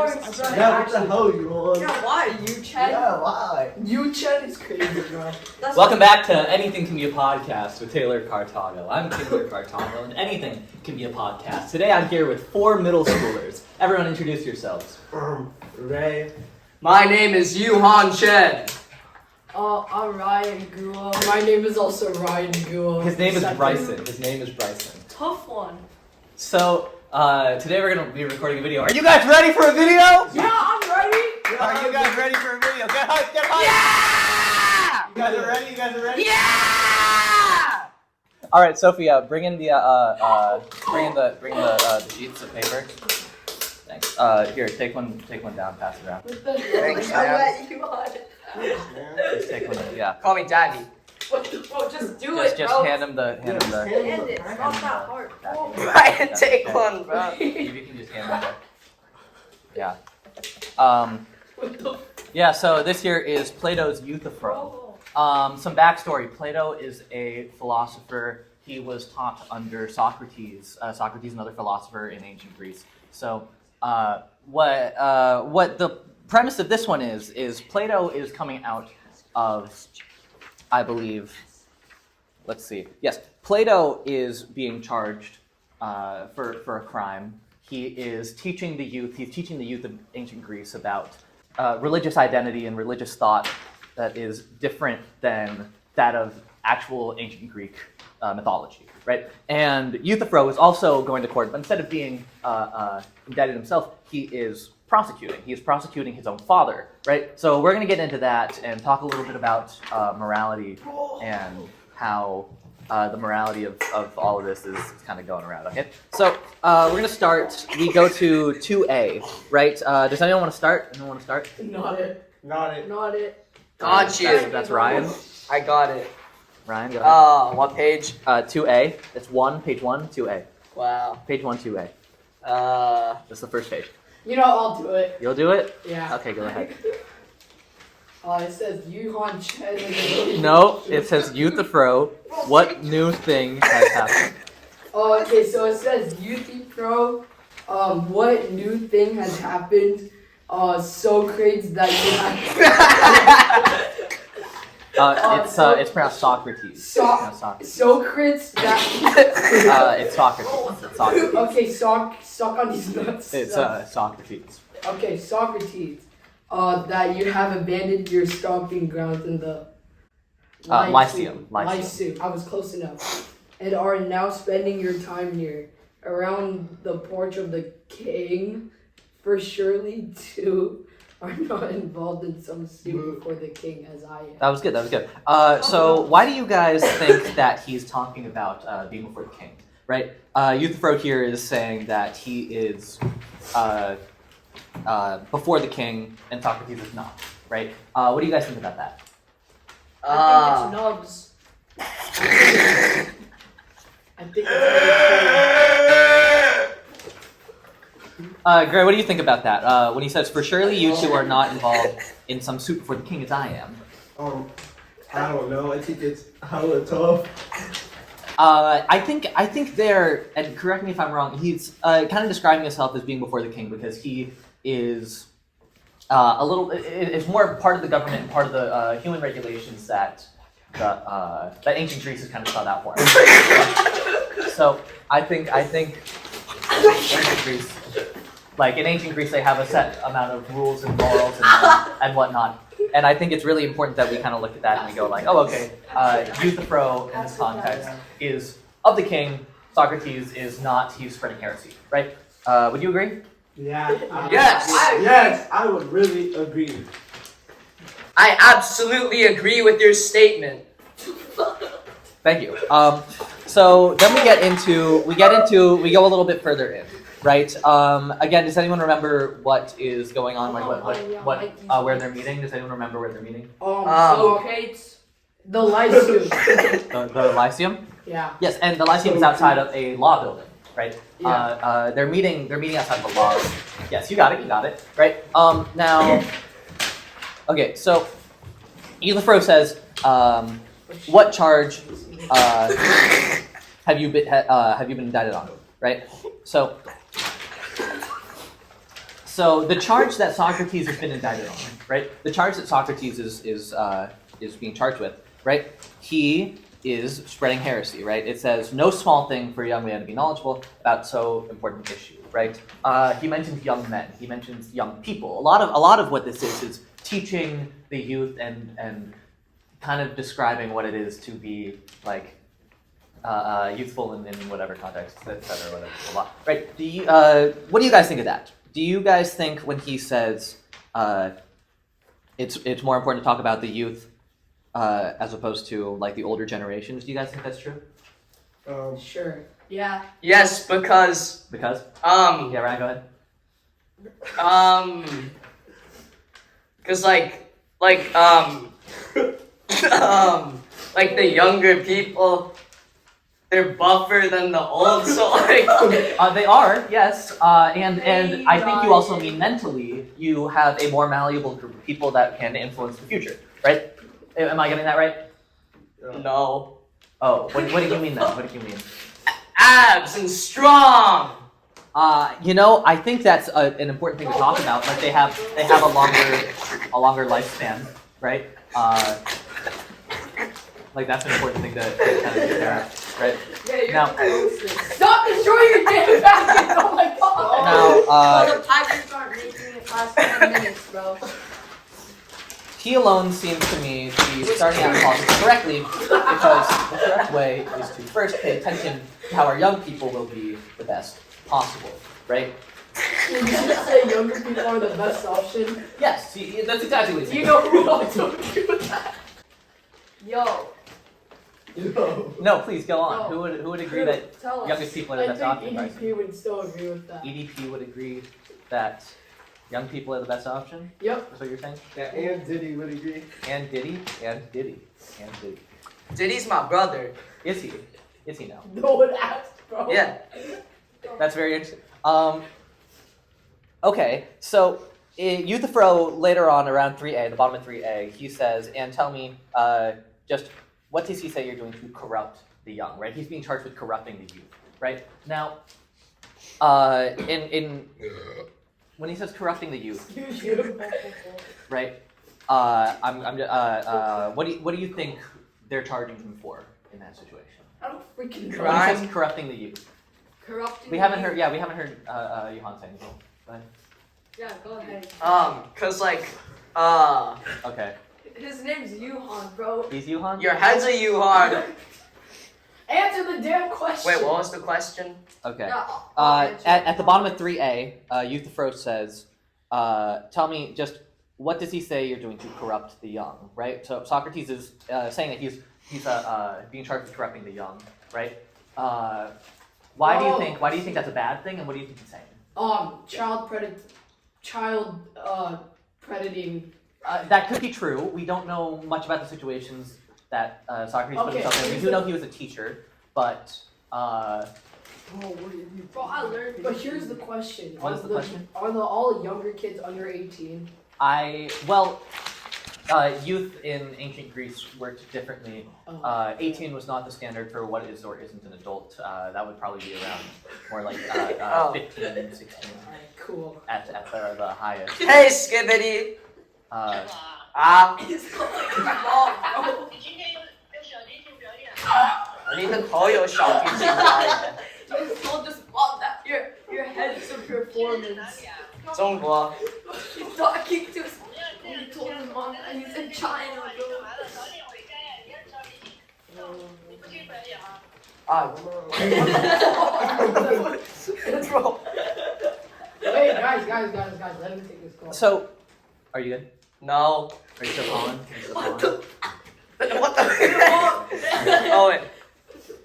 Yeah, what the hell you want? Yeah, why? You Chen? Yeah, why? You Chen is crazy, bro. Welcome back to Anything Can Be a Podcast with Taylor Cartago. I'm Taylor Cartago, and anything can be a podcast. Today I'm here with 4 middle schoolers. Everyone introduce yourselves. Ray. My name is Yuhan Chen. I'm Ryan Guo. My name is also Ryan Guo. His name is Bryson. Tough one. So, today we're going to be recording a video. Are you guys ready for a video? Yeah, I'm ready. Are you guys ready for a video? Get hype, get hype! Yeah! You guys are ready? Yeah! All right, Sophia, bring in the sheets of paper. Thanks. Here, take one down, pass it around. What the hell? Thanks, I man. let you on. Just take one, yeah. Call me Daddy. What the fuck? Just do it, Just bro. hand him the. End it. It's not that hard. Whoa. Ryan, take one, bro. You can just hand him. Yeah. What the Yeah. So this here is Plato's Euthyphro. Some backstory. Plato is a philosopher. He was taught under Socrates. Socrates, another philosopher in ancient Greece. So what the premise of this one is Plato is coming out of, I believe, let's see. Yes, Plato is being charged for a crime. He is teaching the youth. He's teaching the youth of ancient Greece about religious identity and religious thought that is different than that of actual ancient Greek mythology, right? And Euthyphro is also going to court, but instead of being indicted himself, he is prosecuting. He is prosecuting his own father, right? So we're going to get into that and talk a little bit about morality and how the morality of all of this is kind of going around, okay? So we're going to start. We go to 2A, right? Does anyone want to start? Anyone want to start? Not it. Not it. Not it. Got you. That's Ryan. I got it. Ryan, go ahead. What page? 2A. It's page 1, 2A. Wow. Page 1, 2A. That's the first page. You know, I'll do it. You'll do it? Yeah. Okay, go ahead. It says Yuhan Chen. No, it says Euthyphro. What new thing has happened? Okay, so it says Euthyphro. What new thing has happened? Socrates that you have. It's pronounced Socrates. It's pronounced Socrates. Socrates that. It's Socrates. It's Socrates. Okay, sock on these nuts. It's Socrates. Okay, Socrates. That you have abandoned your stomping grounds in the Lyceum. Lyceum. I was close enough. And are now spending your time here, around the porch of the king. For surely two are not involved in some suit before the king as I am. That was good. So why do you guys think that he's talking about being before the king, right? Euthyphro here is saying that he is before the king and Socrates is not, right? What do you guys think about that? I think it's nubs. I think it's Gray, what do you think about that? When he says, "For surely you two are not involved in some suit before the king as I am." I don't know. I think it's hella tough. I think they're, and correct me if I'm wrong, he's kind of describing himself as being before the king because he is it's more part of the government and part of the human regulations that that ancient Greece has kind of spelled out for him. So I think ancient Greece, like in ancient Greece, they have a set amount of rules and morals and whatnot. And I think it's really important that we kind of look at that and we go like, oh, okay, Euthyphro in this context is of the king, Socrates is not, he's spreading heresy, right? Would you agree? Yeah. Yes. I would really agree. I absolutely agree with your statement. Thank you. So then we go a little bit further in, right? Again, does anyone remember what is going on? Like where they're meeting? Does anyone remember where they're meeting? Socrates. The Lyceum. The Lyceum? Yeah. Yes, and the Lyceum is outside of a law building, right? Yeah. They're meeting outside of a law. Yes, you got it, right? Now, okay, so Euthyphro says, what charge have you been indicted on, right? So So the charge that Socrates has been indicted on, right? The charge that Socrates is being charged with, right? He is spreading heresy, right? It says no small thing for a young man to be knowledgeable about so important issue, right? He mentions young men. He mentions young people. A lot of what this is teaching the youth and kind of describing what it is to be like youthful in whatever context, etc. Whatever, blah, blah. Right? What do you guys think of that? Do you guys think when he says it's more important to talk about the youth as opposed to like the older generations? Do you guys think that's true? Sure. Yeah. Yes, because Yeah, Ryan, go ahead. Cause like the younger people, they're buffer than the old, so like They are, yes, and I think you also mean mentally you have a more malleable group of people that can influence the future, right? Am I getting that right? no Oh, what do you mean then? What do you mean? abs and strong. I think that's an important thing to talk about. Like they have a longer lifespan, right? Like that's an important thing to kind of get there, right? Now, Stop destroying your damn package! Oh my god! now, the pipers aren't making it past 10 minutes, bro. he alone seems to me to be starting out politics correctly because the correct way is to first pay attention to how our young people will be the best possible, right? Did you just say younger people are the best option? Yes, that's exactly what Do he you said. know who else would agree with that? Yo. No, please go on. No. Who would agree that Tell us. youngest people are the I best think option? Bryce? EDP would still agree with that. EDP would agree that young people are the best option? Yep. That's what you're saying? Yeah, and Diddy would agree. And Diddy? Diddy's my brother. Is he? Is he now? No one asked, bro. Yeah. That's very interesting. Okay, so Euthyphro later on around 3a, the bottom of 3a, he says, and tell me just what does he say you're doing to corrupt the young, right? He's being charged with corrupting the youth, right? Now, when he says corrupting the youth, right? What do you think they're charging him for in that situation? I don't freaking know. When he Crime. says corrupting the youth, Corrupting. we haven't heard Johan say anything. Go ahead. Yeah, go ahead. Cause like Okay, His name's Yuhan, bro. he's Johan. your head's a U-hard. Answer the damn question. Wait, what was the question? Okay. Yeah, I'll answer At the it. bottom of 3a, Euthyphro says, tell me just what does he say you're doing to corrupt the young, right? So Socrates is saying that he's being charged with corrupting the young, right? Why do you think that's a bad thing, and what do you think he's saying? Child predating. That could be true. We don't know much about the situations that Socrates put himself in. We do know he was a teacher, but Bro, I learned. But here's the question. What is the question? Are all younger kids under 18? Youth in ancient Greece worked differently. 18 was not the standard for what is or isn't an adult. That would probably be around more like 15, 16 Alright, cool. at the highest. Hey, Skibbity. Uh, He's going wrong, bro. 你的头有小提琴表演。 You told us all that. Your head's a performance. 中国。 He's talking to us. You told him on that he's in China, bro. 啊。Bro. Wait, guys, let me take this call. so, are you good? No. Are you still calling? What the? Oh wait.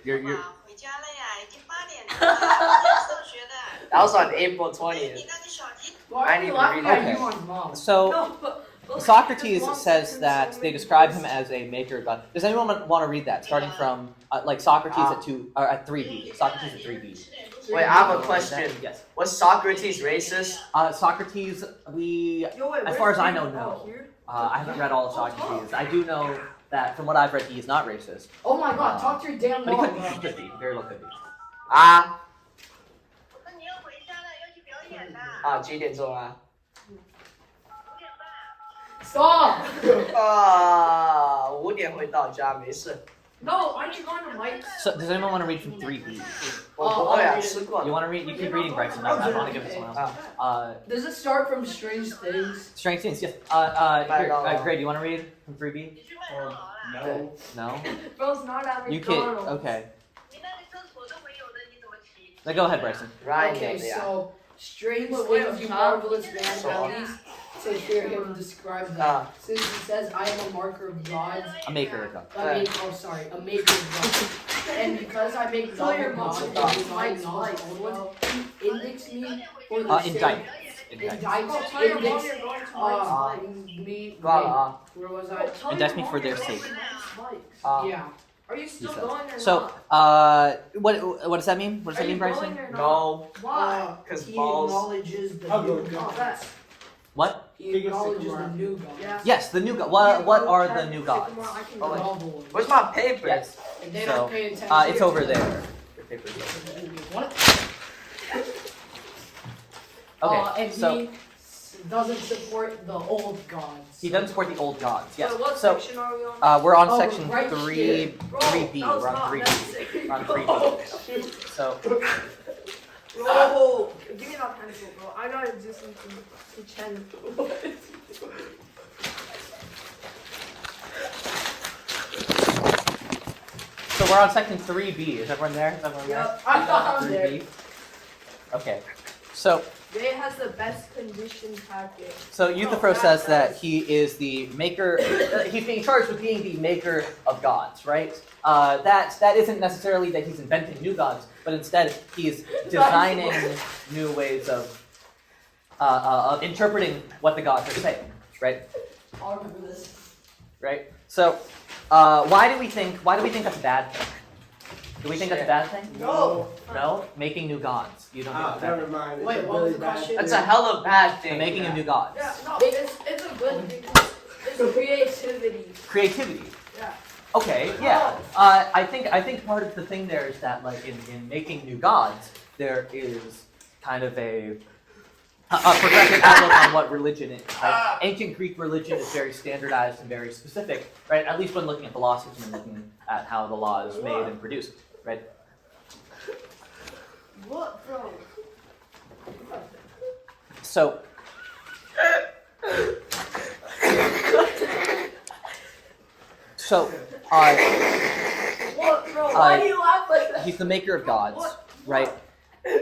You're 回家了呀，已经8点了，上学的。 That was on April 20th. 你那个小提 Why I are need you to laughing read at that. Yuan's mom? so. No, but Socrates Mom says said that so they many describe words. him as a maker of God. Does anyone want to read that? Starting from like Socrates at 2 or at 3b. Socrates at 3b. Wait, I have a question. Yes. Was Socrates racist? Socrates, we Yo, wait, as far as I know, where's the- no. oh, here? I haven't read all of Socrates. I do know that from what I've read, he's not racist, Oh my god, talk to your damn but he mom, could, bro. he could be. Very well could be. 啊我说你要回家了，要去表演的。啊，几点钟啊？ Stop! 啊，5点会到家，没事。 No, aren't you going to Mike's? So, does anyone want to read from 3B? 我不会啊，吃过 You want to read? You keep reading, Bryson. I want to give it to someone else. Does it start from strange things? Strange things, yes. Here, Gray, do you want to read from 3B? No. No? Bro's not at You can't. McDonald's. Okay. 你那里厕所都没有的，你怎么骑？ Now go ahead, Bryson. Ryan Okay, 给的呀。 so strange Wait, wait, things, you stop. marvelous man, at least to hear him describe that. Since he says, I am a marker of gods, A maker of God. a maker of gods. And because I make Tell your gods, mom and to design Mike's knowledge Mike's. old ones, he indexes me for the sake Indict. Bro, tell your mom index, you're going to Mike's. me, 挂了啊。 where was I? Tell Index your me mom for you're their going sake. to Mike's. Yeah. Are you still said. going or So, not? what does that mean? What does Are that you mean, Bryson? going or not? No. Why? 'Cause He balls. acknowledges the I'll new go. Oh, gods. that. What? He Bigger acknowledges the sycamore. new gods. Yeah. Yes, the new god. What are the new gods? Sycamore, I can Oh, go. wait. All the ones. Where's my papers? Yes. And they So, don't pay attention. It's over to there. What? Okay, and so he doesn't support the old gods. he doesn't support the old gods. Yes. So what So section are we on? we're on Oh, section right 3, here. Bro, 3B. that was We're on not 3B. necessary. We're on 3B. So Bro, give me that pencil, bro. I gotta do something to Chen. So we're on section 3B. Is everyone there? Is everyone there? Yep. I'm there. 3B. Okay. So Jay has the best condition package. Euthyphro says that he is the maker. He's being charged with being the maker of gods, right? That isn't necessarily that he's inventing new gods, but instead he's designing new ways of interpreting what the gods are saying, right? I'll remember this. Right. So why do we think that's a bad thing? Do we think that's a bad thing? No. No, making new gods. You don't think that's a bad Never mind. Wait, It's a what was really the bad question? That's a hella bad thing. thing. Making of new gods. Yeah, no, it's a good thing. It's creativity. Creativity. Yeah. Okay, yeah. I think part of the thing there is that like in making new gods, there is kind of a progressive outlook on what religion is. Right? Ancient Greek religion is very standardized and very specific, right? At least when looking at the law system and looking at how the law is made and produced, right? What, bro? So What, bro? Why do you laugh like that? he's the maker of gods, right?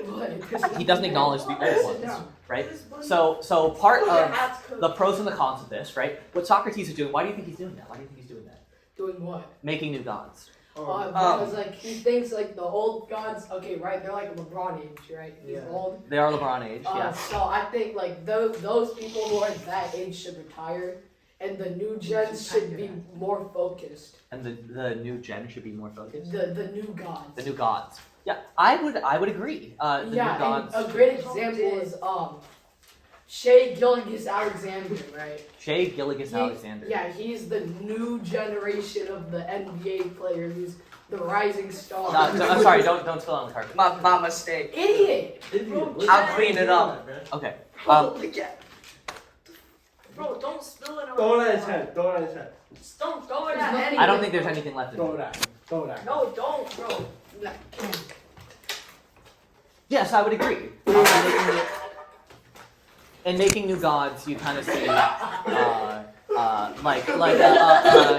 What? He doesn't acknowledge the old ones, right? So part of the pros and the cons of this, right? What Socrates is doing, why do you think he's doing that? Why do you think he's doing that? Doing what? Making new gods. Because like he thinks like the old gods, okay, right? They're like LeBron age, right? He's Yeah. old. They are LeBron age, yeah. So I think like those people who are that age should retire, and the new gens should be more focused. And the new gen should be more focused. The new gods. The new gods. Yeah, I would agree. The new Yeah, gods. and a great example is Shea Gilgeous-Alexander, right? Shea Gilgeous He- Alexander. Yeah, he's the new generation of the NBA player who's the rising star. I'm sorry, don't spill on the carpet. My mistake. Idiot! I'll clean it up. Okay. Look at. Bro, don't spill it on Throw the it at his floor. head. Throw it at his head. Just don't throw it There's at nothing- anything. I don't think there's anything left in Throw it. it at him. Throw it at him. No, don't, bro. Yes, I would agree. In making new gods, you kind of see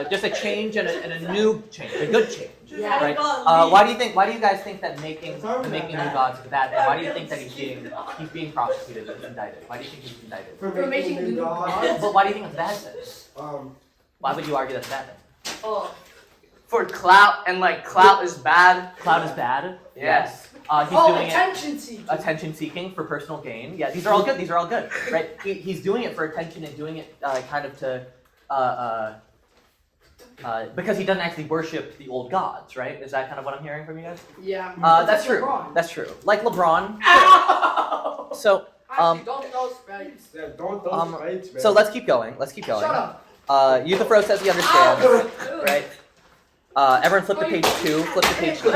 just a change and a new change, a good change. Yeah. Right? Why do you guys think that making new gods is a bad thing? Why do you think that he's being prosecuted and indicted? Why do you think he's indicted? For making new gods? But why do you think it's a bad thing? Why would you argue that's a bad thing? For clout, and like clout is bad. Cloud is bad. Yes. He's doing it. attention seeking. Attention seeking for personal gain. Yeah, these are all good. These are all good, right? He's doing it for attention and doing it kind of to because he doesn't actually worship the old gods, right? Is that kind of what I'm hearing from you guys? Yeah. That's It's true. LeBron. That's true. Like LeBron. Ow! So Actually, don't throw spikes. Yeah, don't fight, man. so let's keep going. Let's keep going. Shut up. Euthyphro says he understands, Ow! right? Everyone flip to page 2. Flip to page 2.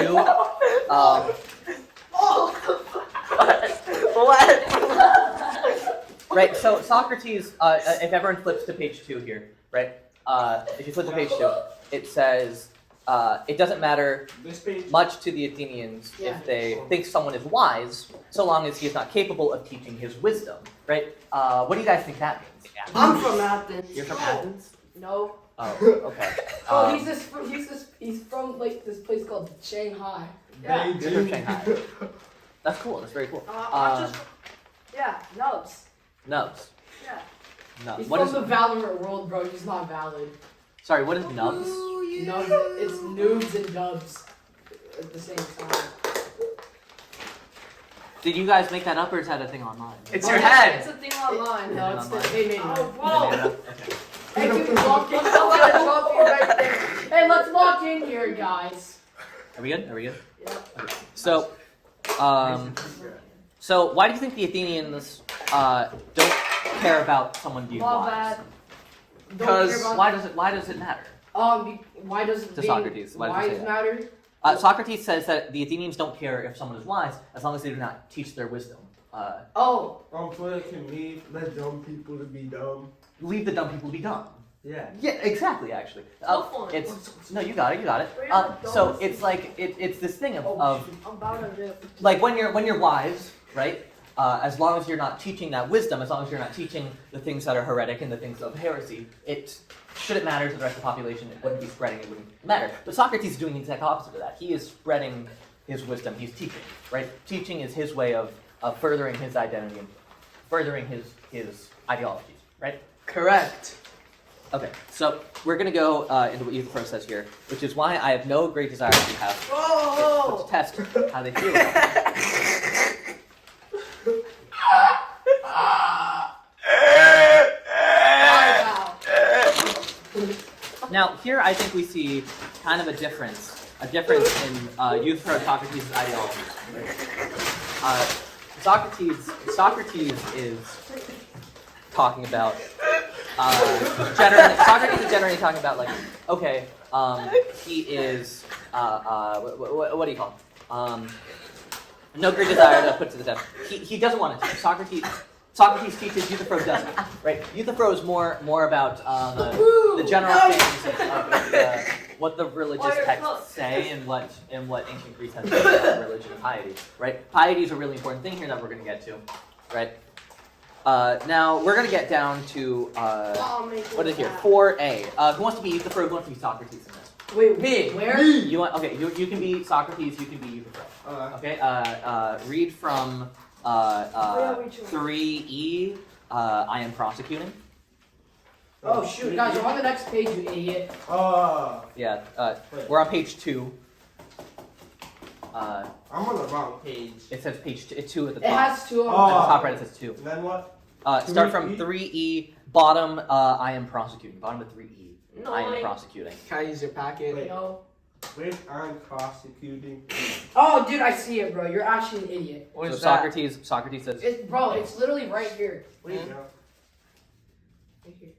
What? Right. So Socrates, if everyone flips to page 2 here, right? If you flip to page 2, it says it doesn't matter This page. much to the Athenians Yeah. if they think someone is wise, so long as he is not capable of teaching his wisdom, right? What do you guys think that means? I'm from Athens. You're from Athens? No. Oh, okay. Oh, he's from like this place called Shanghai. Yeah. You're from Shanghai. That's cool. That's very cool. I'm just. Yeah, nubs. Nubs. Yeah. Nubs. He's What from is? the Valorant world, bro. He's not valid. Sorry. What is nubs? Nubs, it's noobs and dubs at the same time. Did you guys make that up, or is that a thing online? It's your head. It's a thing online. No, it's the Online. they made Oh, it. whoa. Okay. Hey, dude, walk in. Let's walk in right there. Hey, let's walk in here, guys. Are we good? Are we good? Yeah. Okay. So, so why do you think the Athenians don't care about someone being Love wise? that. Don't care about- Why does it matter? Why does it To being Socrates, why does it say wise that? matter? Socrates says that the Athenians don't care if someone is wise as long as they do not teach their wisdom. Oh, Twitter can leave let dumb people to be dumb. Leave the dumb people be dumb. Yeah. Yeah, exactly. Actually, So fun. it's no, you got it. You got it. We're not So dumb. it's like it's this thing Oh, of I'm about to rip. like when you're wise, right? As long as you're not teaching that wisdom, as long as you're not teaching the things that are heretic and the things of heresy, it shouldn't matter to the rest of the population. It wouldn't be spreading. It wouldn't matter. But Socrates is doing the exact opposite of that. He is spreading his wisdom. He's teaching, right? Teaching is his way of furthering his identity and furthering his ideologies, right? Correct. Okay, so we're gonna go into what Euthyphro says here, which is why I have no great desire to have Whoa! to test how they feel about it. Now, here I think we see kind of a difference in Euthyphro Socrates' ideology. Socrates is talking about Socrates is generally talking about like, okay, he is what do you call him? No great desire to put to the test. He doesn't want to. Socrates teaches, Euthyphro doesn't. Right? Euthyphro is more about the general things of what the religious texts say and what ancient Greece has to say about religion and piety. Right? Piety is a really important thing here that we're going to get to. Right? Now we're going to get down to what is here? 4a. Who wants to be Euthyphro? Who wants to be Socrates in this? wait, Me. where? You want? Okay, you can be Socrates. You can be Euthyphro. Okay. Read from 3e. I am prosecuting. Oh shoot, guys, you're on the next page, you idiot. Yeah. We're on page 2. I'm on the wrong page. It says page 2 at the It top. has two At of the them. top right, it says 2. And then what? Start from 3e. Bottom. I am prosecuting. Bottom of 3e. No, I am prosecuting. Can I use your packet? Wait. No. Wait, I'm prosecuting. Oh, dude, I see it, bro. You're actually an idiot. What So is that? Socrates says. Bro, it's literally right here. Wait, Hmm? no. Right here.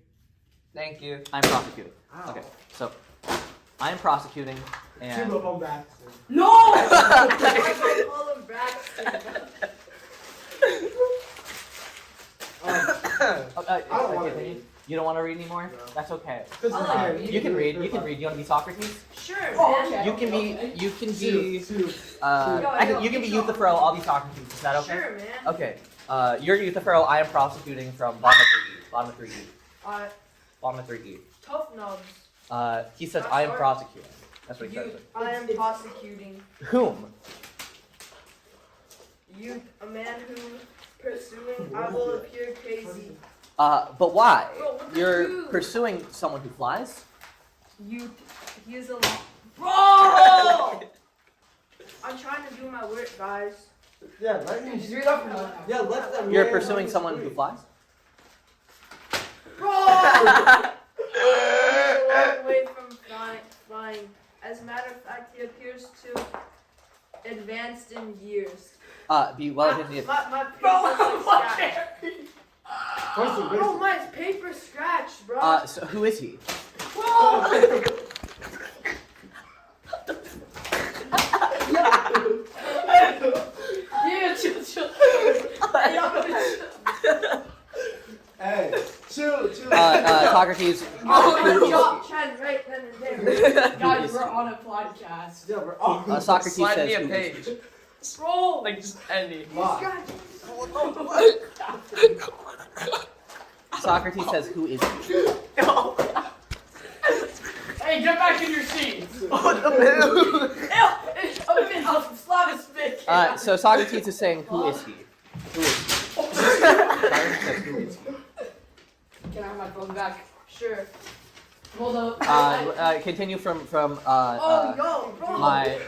Thank you. I'm prosecuting. Ow. Okay. So I am prosecuting and. Two of them back. No! I call him Braxton. I don't wanna read. You don't want to read anymore? No. That's okay. Because I like reading. You can read. You can read. You want to be Socrates? Sure, Oh, man. okay. You can be. You can be. Two. You can be Euthyphro. I'll be Socrates. Is that okay? Sure, man. Okay. You're Euthyphro. I am prosecuting from bottom of 3e. Bottom of 3e. Tough nubs. He says I am prosecuting. That's what he says. I am prosecuting Whom? youth, a man who pursuing. I will appear crazy. But why? Bro, what did You're you do? pursuing someone who flies? Youth, he is a. Bro! I'm trying to do my work, guys. Yeah, let me. Just read up for now. Yeah, let them. You're man pursuing know someone the who truth. flies? Bro! A long way from flying. As a matter of fact, he appears to advanced in years. Be well within the. My Bro, paper's what? scratched. What's the Bro, risk? my paper scratched, bro. So who is he? Bro! Yeah, chill. Chill. Socrates. Chad, right then and there. Guys, we're on a podcast. Yeah, we're all. Socrates Slide says me a who is page. Scroll. Like just any. Why? Socrates says who is he? Hey, get back in your seat. So Socrates is saying who is he? Who is he? Socrates says who is he? Can I have my phone back? Sure. Hold up. Continue from Yo, bro. my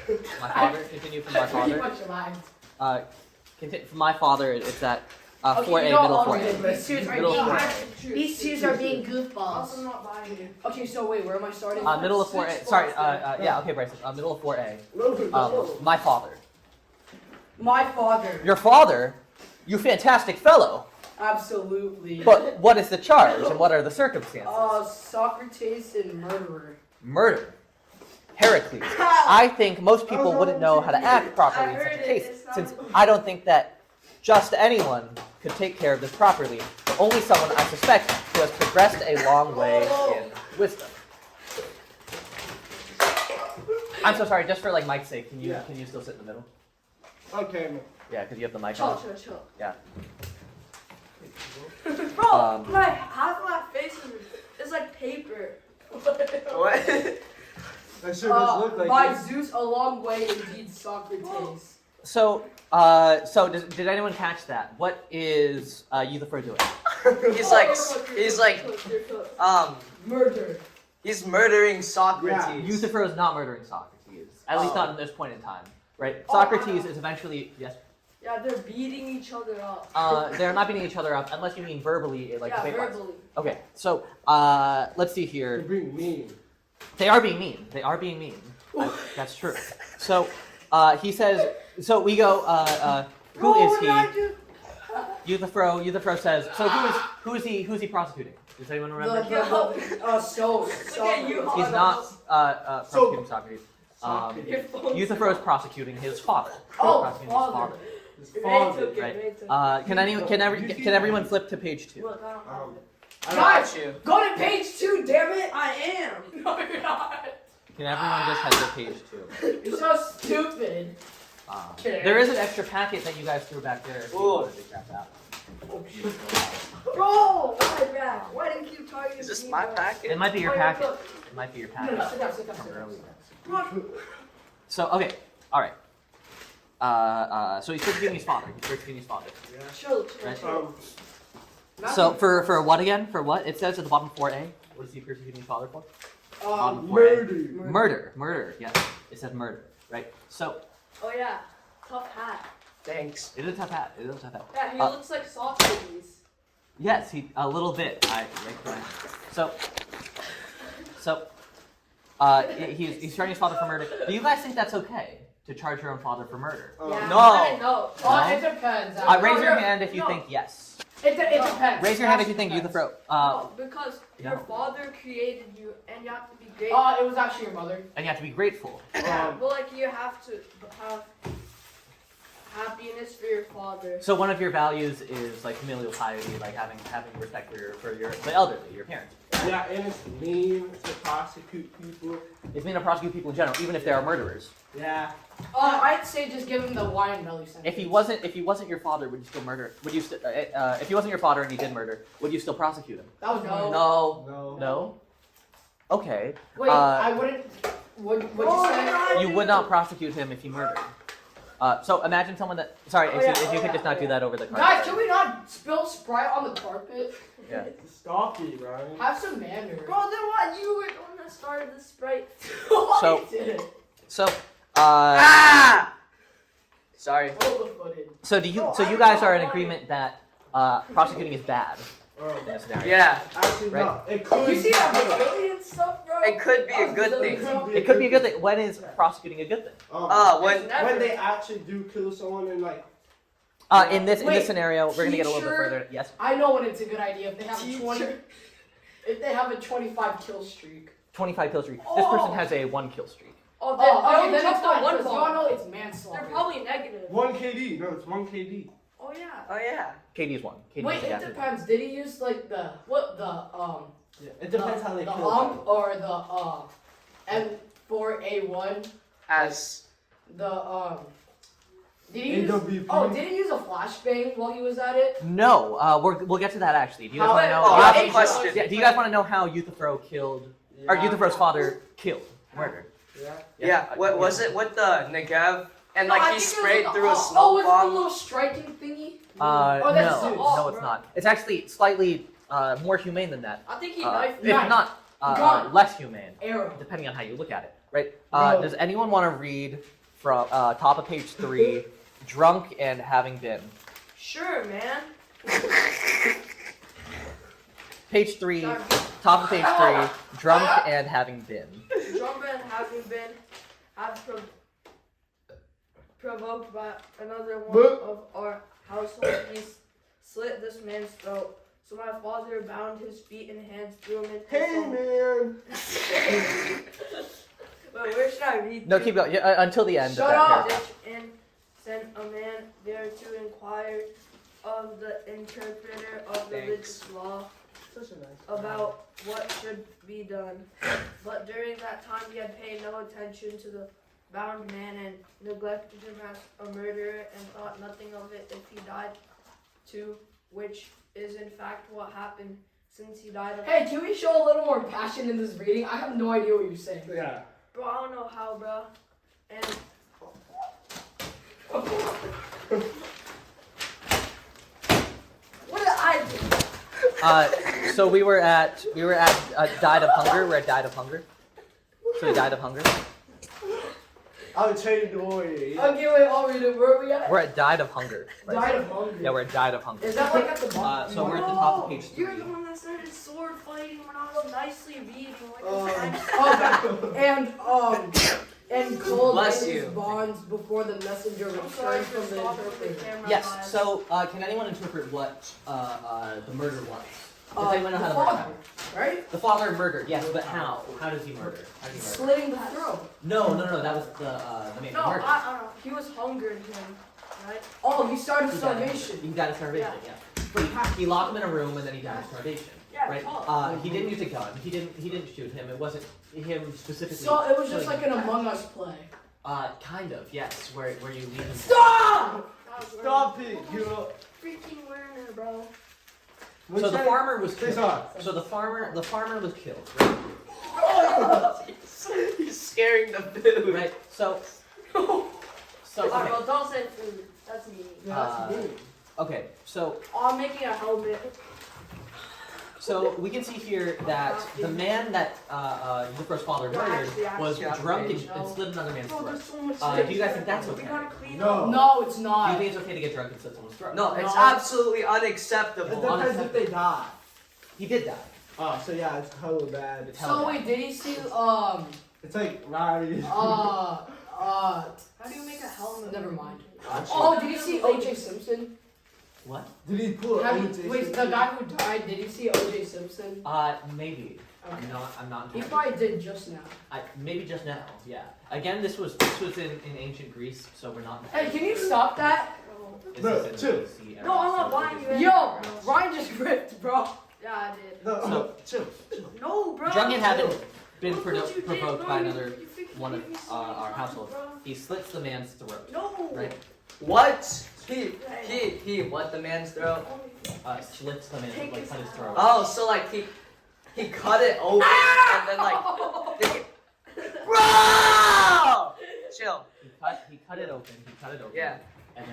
father. Continue from my Pretty father. much alive. From my father. It's at Okay, 4A, you know middle all 4A. These twos are Middle being 4A. these twos are being Also goofballs. not buying you. Okay, so wait, where am I starting? Middle of 4A. Sorry. Yeah. Okay, Bryson. Middle of 4A. No. My father. My father. Your father. You fantastic fellow. Absolutely. But what is the charge and what are the circumstances? Socrates and murderer. Murder. Heracles. I think most people wouldn't know how to act properly in such a case, since I don't think that just anyone could take care of this properly, but only someone I suspect who has progressed a long way in wisdom. I'm so sorry, just for like Mike's sake, can you still sit in the middle? Okay, man. Yeah, because you have the mic Chill, on. chill. Yeah. Bro, half of my face is like paper. What? That sure does look like By it. Zeus, a long way indeed, Socrates. So did anyone catch that? What is Euthyphro doing? He's like Murder. he's murdering Socrates. Euthyphro is not murdering Socrates, at least not at this point in time, right? Socrates is eventually, yes, Yeah, they're beating each other up. they're not beating each other up unless you mean verbally, like Yeah, debate-wise. verbally. Okay, so let's see They're here. being mean. They are being mean. They are being mean. That's true. So he says. So we go. Who is he? Euthyphro says. So who's he prosecuting? Does anyone remember? He's not prosecuting Socrates. Euthyphro is prosecuting his father. Prosecuting his father. His father. Right. Can everyone flip to page 2? Look, I don't have it. I got you. Go to page 2, damn it! I am. No, you're not. Can everyone just head to page 2? You're so stupid. There is an extra packet that you guys threw back there if you Ooh. wanted to grab that. Bro, my bad. Why didn't you keep targeting Is this me, my bro? packet? It might be your Oh, packet. look. It might be your No, packet. no, sit down, sit down, From sit down. earlier. So okay, all right. So he's persecuting his father. He's persecuting his father. Chill. Right. So for what again? For what? It says at the bottom 4A. What is he persecuting his father for? Bottom 4A. Murder. Murder. Yes, it says murder. Right. So Oh yeah, tough hat. Thanks. it is a tough hat. It is a tough hat. Yeah, he Uh, looks like Socrates. Yes, a little bit. He's charging his father for murder. Do you guys think that's okay to charge your own father for murder? Yeah, No. I didn't know. It depends. Raise your hand if you think yes. It depends. Raise your hand if you think Euthyphro. No, because your no. father created you, and you have to be great. It was actually your mother. And you have to be grateful. But like you have to have happiness for your father. So one of your values is like familial piety, like having respect for the elderly, your parents. Yeah, and it's mean to prosecute people. It's mean to prosecute people in general, even if they are murderers. Yeah. I'd say just give him the wine belly sentence. If he wasn't your father, would you still murder? Would you if he wasn't your father and he did murder, would you still prosecute him? That was no. No. No. No. Okay. Wait, I wouldn't. Would you say? You would not prosecute him if he murdered. So imagine someone that. Sorry, if you could just not do that over the carpet. Guys, can we not spill Sprite on the carpet? Yeah. Stop it, Ryan. Have some manners. Bro, then what? You were the one that started the Sprite. So- I did. So. Ah! Sorry. Overfooted. So you guys are in agreement that prosecuting is bad in this scenario. Yeah, Actually, Right. no. It could You see be that good. brilliant stuff, bro? it could be a good thing. It could be a good thing. When is prosecuting a good thing? When they actually do kill someone and like. In this Wait, scenario, we're gonna get a little bit teacher- further. Yes. I know when it's a good idea if they have a Teacher. 20. If they have a 25 kill streak. 25 kill streak. This person has a 1 kill streak. Oh, they Okay, only then took it's the fine. one 'cause ball. y'all know it's manslaughter. They're probably negative. 1 KD. No, it's 1 KD. Oh yeah. Oh yeah. Katie's one. Katie's Wait, the it captain. depends. Did he use like the Yeah, it depends how they the kill them. or the M4A1 As the did he use AWP. oh did he use a flashbang while he was at it? No, we'll get to that actually. Do you guys How- want to know? Oh, I have a H- question. Yeah, do you guys want to know how Euthyphro killed, or Euthyphro's father killed, murdered? Yeah. Yeah. What was it with the Negev? And No, I like he think it was sprayed the- through a oh, smoke oh, was it the bomb. little striking thingy? No, that's no, Zeus. it's not. It's actually slightly more humane than that. I think he Uh, knifed if Knife. not Gun. less humane, Arrow. depending on how you look at it, right? No. Does anyone want to read from top of page 3, drunk and having been? Sure, man. Page 3, Sorry. top of page 3, drunk and having been. Drummond having been provoked by another one of our household, he slit this man's throat. So my father bound his feet and hands, threw him into Hey some... man. Wait, where should I read? No, to? keep going until the end Shut of that up. paragraph. And sent a man there to inquire of the interpreter of religious law Such a nice. about what should be done. But during that time he had paid no attention to the bound man and neglected him as a murderer and thought nothing of it if he died too, which is in fact what happened since he died of... Hey, can we show a little more passion in this reading? I have no idea what you're saying. Yeah. Bro, I don't know how, bro. And What did I do? So we were at died of hunger. We're at died of hunger. So he died of hunger. I'll tell you the way. Okay, wait, I'll read it. Where are we at? We're at died of hunger. right? Died of hunger. Yeah, we're at died of hunger. Is that like at the bottom? So we're at the top of page you're 3. the one that started sword fighting when I was nicely reading. Like, And called Bless in you. his bonds before the messenger I'm sorry returned for from the stopping the interpreter. camera. Yes. guys. So can anyone interpret what the murder was? Does anyone know the how to murder? father, right? The father murdered. Yes, but how? How does he murder? How does he murder? Slitting the throat. No. That was the main No, murder. I don't know. He was hungered him, right? Oh, he started He died of starvation. He died of starvation. Yeah. But he locked him in a room and then he died of starvation. Yeah, Right. tall. He didn't use a gun. He didn't shoot him. It wasn't him specifically. So it was just killing like an him. Among Us play. Kind of. Yes. Where you leave him. Stop! Stop it, you. Freaking Werner, bro. So the farmer was Face killed. off. So the farmer was killed. Right. He's scaring the food. Right. So. Alright, Okay. well, don't say food. That's me. Yeah, that's me. Okay. So Oh, I'm making a helmet. we can see here that the man that the first father murdered was drunk and slit another man's Bro, throat. there's so much Do space you guys there. think that's We okay? gotta clean No. up. No, it's Do you not. think it's okay to get drunk and slit someone's throat? No, it's No. absolutely It unacceptable. depends if they die. He did die. Oh, so yeah, it's hella bad. It's So hella wait, did he see It's like Riley. How do you make a helmet? never mind. Oh, Oh, did you see O.J. Simpson? What? Did he pull it? Wait, the guy who died, did you see O.J. Simpson? Maybe. Okay. I'm not. He entirely probably did just now. maybe just now. Yeah. Again, this was in ancient Greece, so we're not. Hey, can you stop that? This Bro, is in chill. the BC era, No, I'm not so buying it you is- any. Yo, Ryan just ripped, bro. Yeah, I did. No, So- chill. No, bro. Drunk and having been Look what you did, provoked bro. by You- another you freaking one gave me of so our many household. bro. He slits the man's throat. No. Right. What? He what the man's throat? Slits the man, Take like his cut his hand. throat. Oh, so like he cut it open and then like bro, chill. He cut it open. Yeah. And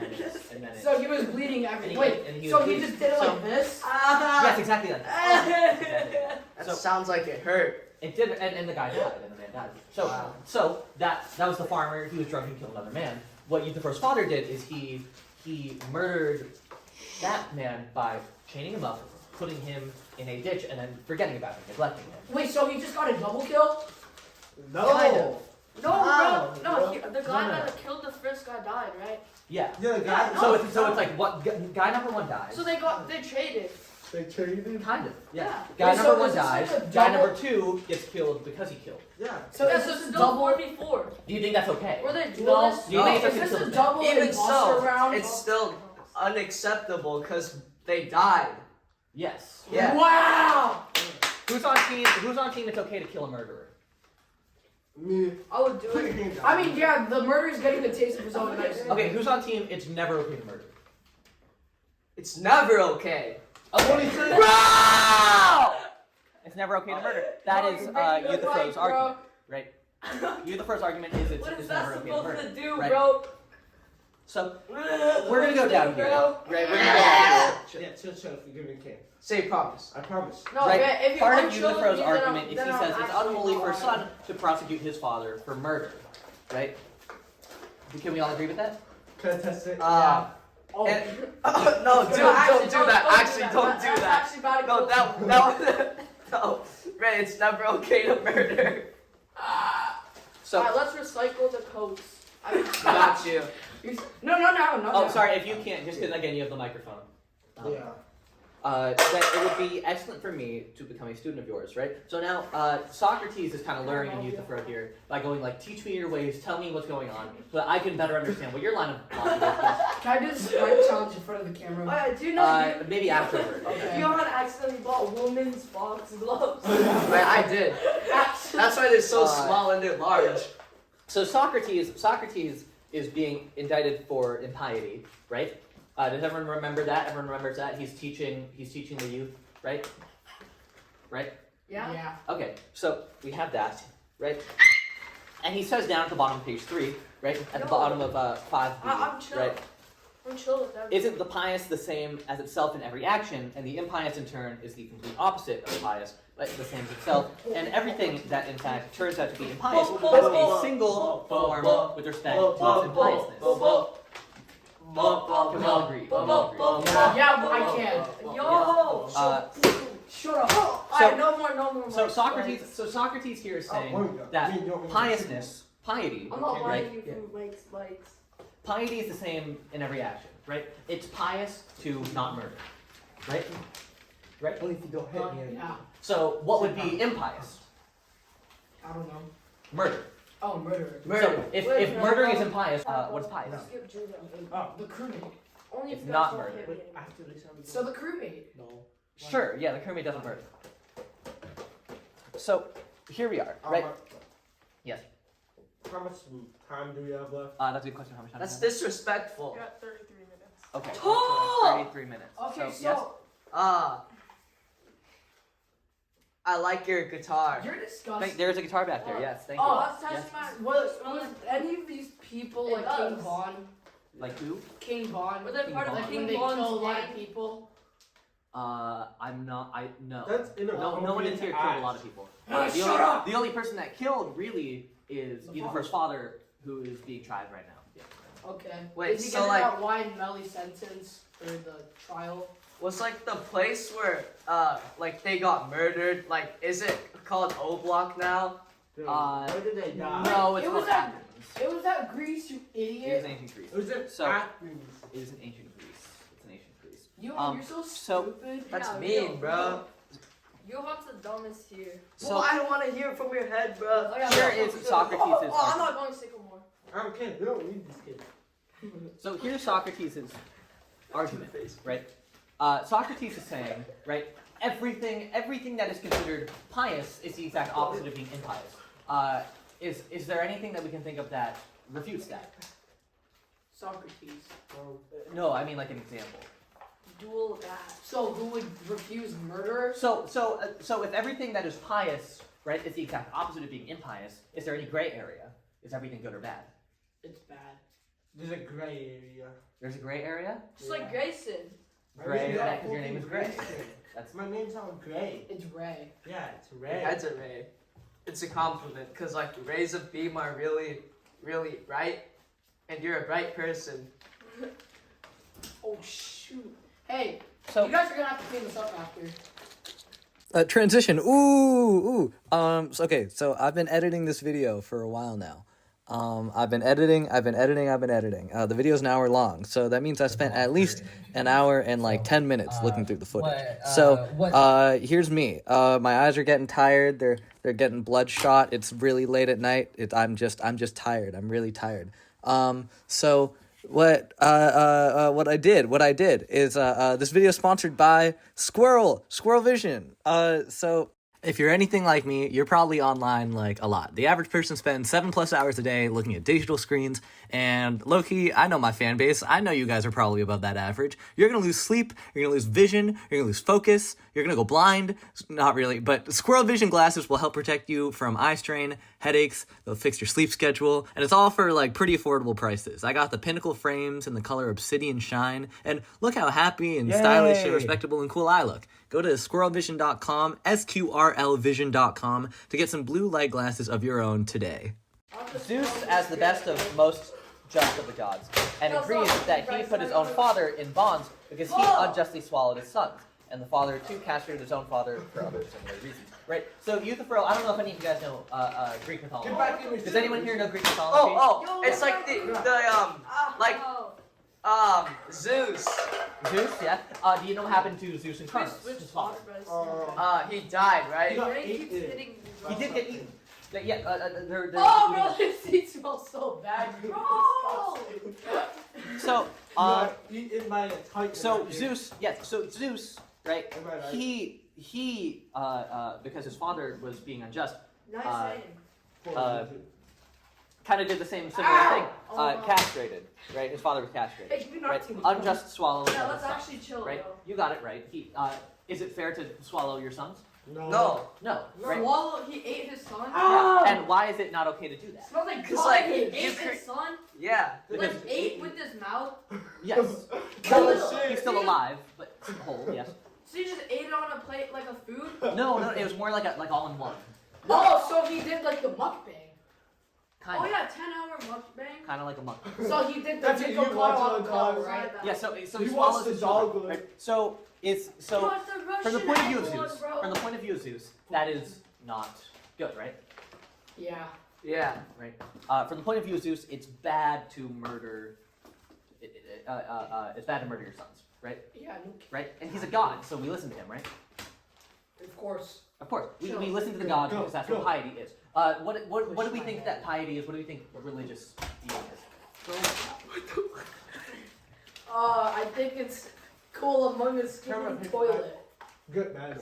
then it. So he was bleeding everything. And Wait, he so was he bleeding. just did it So- like this? Yes, exactly like that. That So- sounds like it hurt. It did, and the guy died, and the man died. So, Wow. so that was the farmer. He was drunk and killed another man. What the first father did is he murdered that man by chaining him up, putting him in a ditch, and then forgetting about him, neglecting him. Wait, so he just got a double kill? No. Kind of. No, Wow, bro. No, bro. the guy No. that killed the first guy died, right? Yeah. Yeah, the guy. So it's like what guy number one dies. So they traded. They traded. Kind of. Yeah. Yeah. Guy Wait, so number one is this dies. like a Guy double- number two gets killed because he killed. Yeah. So Yeah, is so this it's a still double? 4v4. Do you think that's okay? Were they No. duelists? Do you think Wait, it's is okay to this kill a the man? double Even imposter so, round? it's still unacceptable because they died. Yes. Yeah. Wow! Who's on team? It's okay to kill a murderer? Me. I would do it. I mean, yeah, the murderer's getting a taste of his own medicine. Okay, who's on team? It's never okay to murder. It's never okay. It's never okay to murder. That is Euthyphro's argument, right? Euthyphro's argument is it's never okay to murder. do, right? bro? So we're gonna go down here, Bro. right? We're gonna go down here. Yeah, chill, if you give me a can. Say promise. I promise. No, Right. if you Part of unchill Euthyphro's me, argument is he then I'm says it's actually unholy for a lying. son to prosecute his father for murder, right? Can we all agree with that? Contestant. Oh. And, no, dude, don't do that. Actually, don't do That's that. actually about to No, go. that no, Ray, it's never okay to murder. So, Alright, let's recycle the coats. Got you. No. oh, sorry, if you can't, just because again you have the microphone. Yeah. That it would be excellent for me to become a student of yours, right? So now, Socrates is kind of luring in Euthyphro here by going like, teach me your ways, tell me what's going on, so that I can better understand what your line of logic is. Can I do this right challenge in front of the camera? Alright, do you know Maybe afterward. Okay. Johan accidentally bought women's box gloves? I did. That's why they're so small and they're large. So Socrates is being indicted for impiety, right? Does everyone remember that? Everyone remembers that? He's teaching the youth, right? Right? Yeah. Okay, so we have that, right? And he says down at the bottom of page 3, right? At the bottom of 5b, I'm chill. right? I'm chill with that. Isn't the pious the same as itself in every action, and the impious in turn is the complete opposite of pious, like the same as itself, and everything that in fact turns out to be impious has a single form with respect to its impiousness. Can we all agree? Can we all agree? Yeah, I can. Yo! Shut up. Alright, no more. So Socrates here is saying that piety, I'm not right? lying you from likes. Piety is the same in every action, right? It's pious to not murder, right? Right? Only if you don't hit me. Yeah. So what would be impious? I don't know. Murder. Oh, murderer. So if murdering is impious, what's pious? Skip Judah. Oh, the crewmate. Only if It's you not guys don't murder. hit me. After this, I'm So the crewmate. No. Sure, yeah, the crewmate doesn't murder. So here we are, right? Yes. How much time do we have left? That's a good question. How much time? That's do we have? disrespectful. Got 33 minutes. Okay. Oh! 33 minutes. Okay, yes. I like your guitar. You're disgusting. There's a guitar back there. Yes, thank Oh, you. Let's Yes. test my. Was any of these people It like King does. Vaughn? Like who? King Vaughn. Were they King part of Vaughn. the When King they Vaughn's kill a lot gang? of people. I'm not. No. That's No one in here killed a lot of people. Shut up! The only person that killed really is Euthyphro's father, who is being tried right now. Okay. Wait, Is he so, getting like- that wide Melly sentence for the trial? Was like the place where like they got murdered. Like, is it called O Block now? Where did they die? No, it's It was called at- Athens. It was that Greece, you It is idiot. ancient Greece. It was it So- Athens. It is in ancient Greece. It's in ancient Greece. You're so so- stupid. That's Yeah, mean, yo, bro. Johan's the dumbest here. So Well, I don't want to hear it from your head, bro. here is Socrates' Oh, I'm argument. not going Sycamore. I'm kidding. We don't need this kid. So here's Socrates' argument, right? Socrates is saying, right, everything that is considered pious is the exact opposite of being impious. Is there anything that we can think of that refutes that? Socrates. No, I mean like an example. Duel that. So who would refuse murder? So if everything that is pious, right, is the exact opposite of being impious, is there any gray area? Is everything good or bad? It's bad. There's a gray area. There's a gray area? Just like Grayson. Gray, Yeah, because your name is Gray. That's My name's not Gray. It's Ray. Yeah, it's Ray. That's a Ray. It's a compliment, cause like rays of beam are really, really bright, and you're a bright person. Oh shoot. Hey, so. you guys are gonna have to clean this up after. Transition. Ooh. So I've been editing this video for a while now. I've been editing. The video's an hour long, so that means I spent at least an hour and like 10 minutes looking through the footage. Here's me. My eyes are getting tired. They're getting bloodshot. It's really late at night. I'm just tired. I'm really tired. So what I did is this video is sponsored by Squirrel Vision. So if you're anything like me, you're probably online like a lot. The average person spends 7+ hours a day looking at digital screens, and low-key, I know my fan base. I know you guys are probably above that average. You're gonna lose sleep, you're gonna lose vision, you're gonna lose focus, you're gonna go blind. Not really, but Squirrel Vision glasses will help protect you from eye strain, headaches, they'll fix your sleep schedule, and it's all for like pretty affordable prices. I got the pinnacle frames in the color Obsidian Shine, and look how happy and stylish and respectable and cool I look. Go to squirrelvision.com, SQRLvision.com, to get some blue light glasses of your own today. Zeus as the best of most just of the gods, and agrees that he put his own father in bonds because he unjustly swallowed his sons, and the father too castrated his own father for other similar reasons. Right? So Euthyphro, I don't know if any of you guys know Greek mythology. Does anyone here know Greek mythology? It's like Zeus. Zeus, yeah. Do you know what happened to Zeus and Cronos, his father? He died, right? He did get eaten. They're Oh, eating bro, this seat smells so bad. So, So Zeus, Zeus, right? He because his father was being unjust, kind of did the same similar thing. Castrated, right? His father was castrated, right? Unjust swallow. Yeah, let's actually chill, right? bro. You got it right. Is it fair to swallow your sons? No. Right? Swallow, he ate his son? Yeah. And why is it not okay to do that? Smells like Cause God, like, he ate you his son? Yeah. He like ate with his mouth? Yes. He's still alive, but whole. Yes. So he just ate it on a plate like a food? No, it was more like all in one. Oh, so he did like the mukbang. Kind Oh of. yeah, 10-hour mukbang. Kind of like a monkey. So he did the That's what you watch on cars, right? Yeah. So he You swallows watch the his dog children, one. right? So from the point of view of Zeus, that is not good, right? Yeah. Yeah. Right. From the point of view of Zeus, it's bad to murder. It's bad to murder your sons, right? Yeah, no kidding. Right. And he's a god, so we listen to him, right? Of course. Of course, we Sure. listen to the Go, gods go, because that's go. what piety is. What do we think that piety is? What do we think religious being is? I think it's cool among us skipping the toilet. Good man.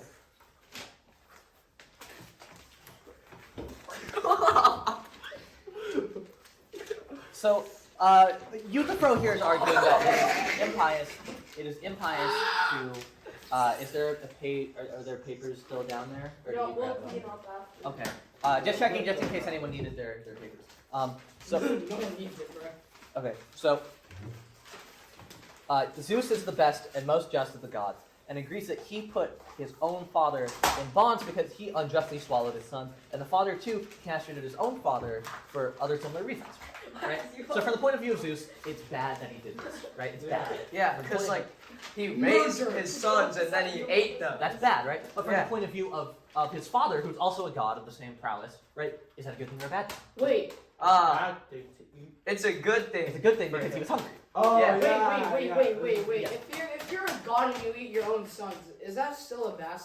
So, Euthyphro here is arguing that it is impious to. Is there are there papers still down there? Or do No, you we'll grab them? clean up after. Okay. Just checking, just in case anyone needed their papers. So, No one needs it, bro. okay. So, Zeus is the best and most just of the gods, and agrees that he put his own father in bonds because he unjustly swallowed his son, and the father too castrated his own father for other similar reasons. Right? So, from the point of view of Zeus, it's bad that he did this. Right? It's bad. Yeah, because like he raised his sons and then he ate them. That's bad, right? But from Yeah. the point of view of his father, who's also a god of the same prowess, right? Is that a good thing or a bad thing? Wait, It's a good thing. It's a good thing because he was hungry. Oh, Yeah. wait. Yeah. If you're a god and you eat your own sons, is that still a bad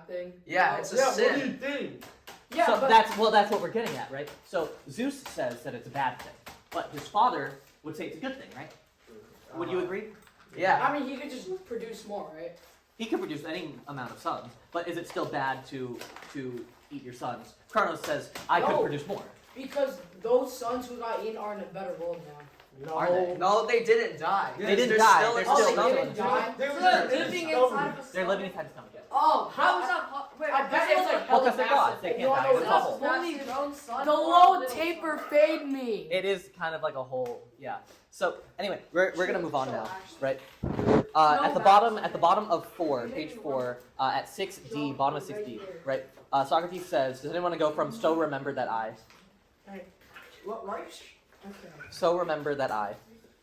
thing? Yeah, it's a Yeah, sin. what do you think? Yeah, So but that's what we're getting at, right? So Zeus says that it's a bad thing, but his father would say it's a good thing, right? Would you agree? Yeah. I mean, he could just produce more, right? He could produce any amount of sons, but is it still bad to eat your sons? Kronos says I could No. produce more. Because those sons who got eaten are in a better world now. No. Are they? No, they didn't die. They didn't They're die. Still They're in still Oh, the they living. didn't die? They So were they're just living discovered. inside of a They're stomach. living inside his stomach. Yes. Oh, How is that wait, I bet it's like Well, hella 'cause they're massive. gods. They can't You wanna die. know It's what's awful. Only your own son. The low taper fade me. It is kind of like a whole, yeah. So anyway, we're gonna move on now, right? At the bottom of 4, page 4, at 6D, bottom of 6D, right? Socrates says, does anyone want to go from "so remember that I"? What, right? Okay. So remember that I.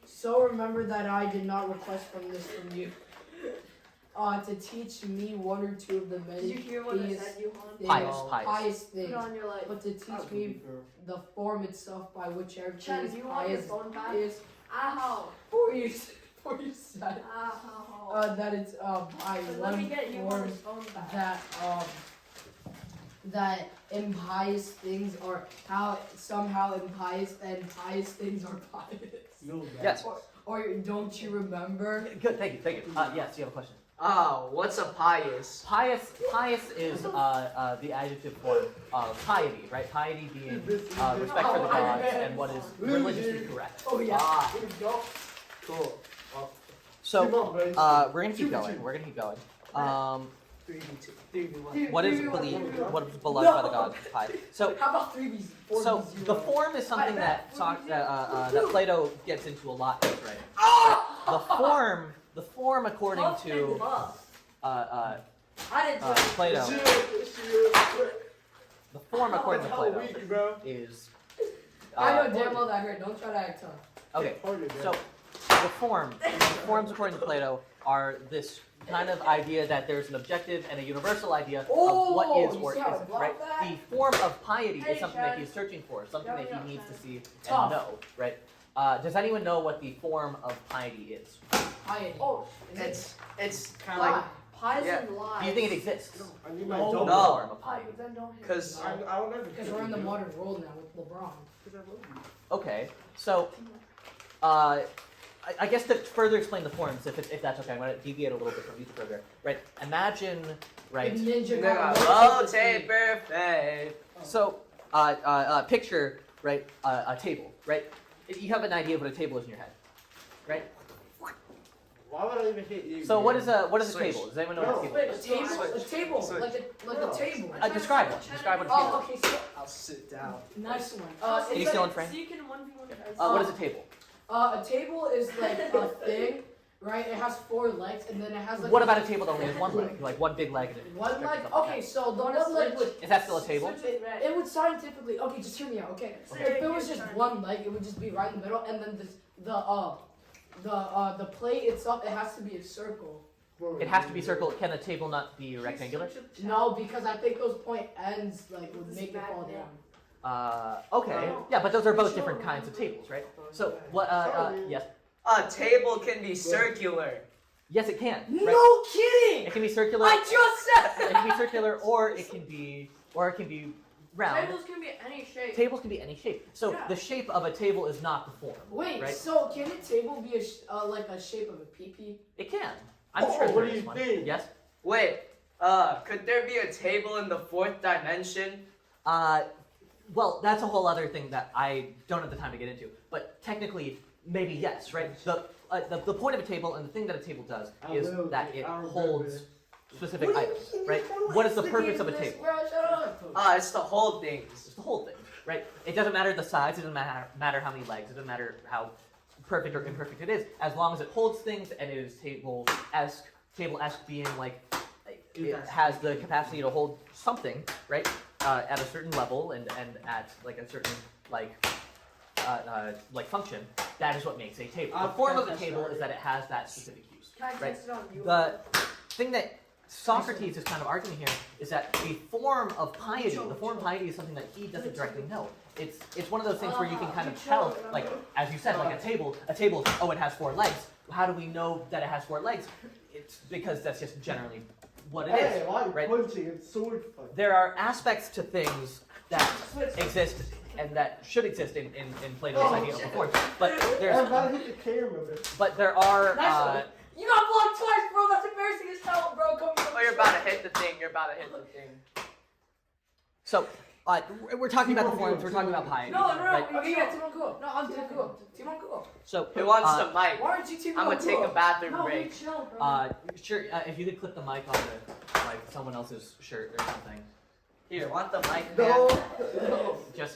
So remember that I did not request from this from you. To teach me one or two of the Did many you hear what I pious said, Johan? things, Pious. pious Put things, it on your life. but to teach me the form itself by which everything Chen, is do you want your pious, phone back? pious Ow. for you said Ow. that it's by Let me one get you form his phone back. that impious things are how somehow impious and pious things are pious. Yes. Or don't you remember? Good. Thank you. Yes, you have a question. Oh, what's a pious? Pious is the adjective form of piety, right? Piety being respect for the gods and what is religiously correct. Oh yeah. Ah. Here we go. Cool. So we're gonna keep going. 3v2. 3v1. What is beloved by the gods is piety. So How about 3Bs? 4Bs, so 0? the form is something that Plato gets into a lot, right? The form according to I didn't do it. Plato. The form according to Plato is. I know damn well that hurt. Don't try to act tough. Okay, so the forms according to Plato are this kind of idea that there's an objective and a universal idea of what is you or see how I isn't, blocked right? that? The form of piety Hey, is something that Chad. he's searching for, something that he needs to see and Tough. know, right? Does anyone know what the form of piety is? Piety. Oh, It's kind of Lie. like pies Yeah. and lies. Do you think it exists? I need my No. double. The form of Oh, piety. but then don't hit me. because I don't know. Because we're in the modern world now with LeBron. Okay, so I guess to further explain the forms, if that's okay, I'm going to deviate a little bit from youth program, right? Imagine, right? If Ninja oh, taper fade. So, picture, right, a table, right? You have an idea of what a table is in your head, right? Why would I even hit you? So what is a Switch. table? Does anyone know what a table is? A table? A Switch. table. Switch. Like a table. Describe it. Describe what a Oh, table is. okay, so I'll sit down. nice one. Can you still in frame? So you can 1v1 guys. What is a table? A table is like a thing, right? It has 4 legs, and then it has like. What about a table that only has one leg? Like one big leg and it One leg? stretches up like Okay, so the one leg would. Is that still a table? It would scientifically. Okay, just hear me out. Okay, if it was just one leg, it would just be right in the middle, and then the plate itself, it has to be a circle. It has to be circled. Can a table not be rectangular? No, because I think those point ends like would make it fall down. Okay. Yeah, but those are both different kinds of tables, right? So what? Yes. A table can be circular. Yes, it can. Right? No kidding! It can be circular. I just said. It can be circular, or it can be round. Tables can be any shape. Tables can be any shape. So Yeah. the shape of a table is not the form. Wait, right? so can a table be like a shape of a PP? It can. I'm Oh, sure what there do is you one. think? Yes. Wait, could there be a table in the 4th dimension? Well, that's a whole other thing that I don't have the time to get into. But technically, maybe yes, right? The point of a table and the thing that a table does is that it holds specific items, right? What is the purpose of a table? Bro, shut up. It's the whole thing. It's the whole thing, right? It doesn't matter the size. It doesn't matter how many legs. It doesn't matter how perfect or imperfect it is. As long as it holds things and it is table-esque being like it has the capacity to hold something, right? At a certain level and at like a certain like function. That is what makes a table. The form of a table is that it has that specific use, Can I right? test it on you? The thing that Socrates is kind of arguing here is that the form of piety, is something that he doesn't directly know. It's one of those things where you can kind of tell, like as you said, like a table. Oh, it has 4 legs. How do we know that it has 4 legs? It's because that's just generally what it Hey, is, why are you right? punching? It's sword fight. There are aspects to things that exist and that should exist in Plato's idea of a form, but I'm about to hit the camera, man. there are You got blocked twice, bro. That's embarrassing as hell, bro. Come Oh, you're about to hit the thing. You're about to hit the thing. so we're talking about the forms. We're talking about piety, No, right? Okay, yeah, Team on cool. No, I'm Team on cool. Team on cool. So Who wants the mic? Why aren't you Team on I'm cool? gonna take a bathroom No, we break. chill, bro. Sure. If you could clip the mic onto like someone else's shirt or something. Here, want the mic, man? No. Just just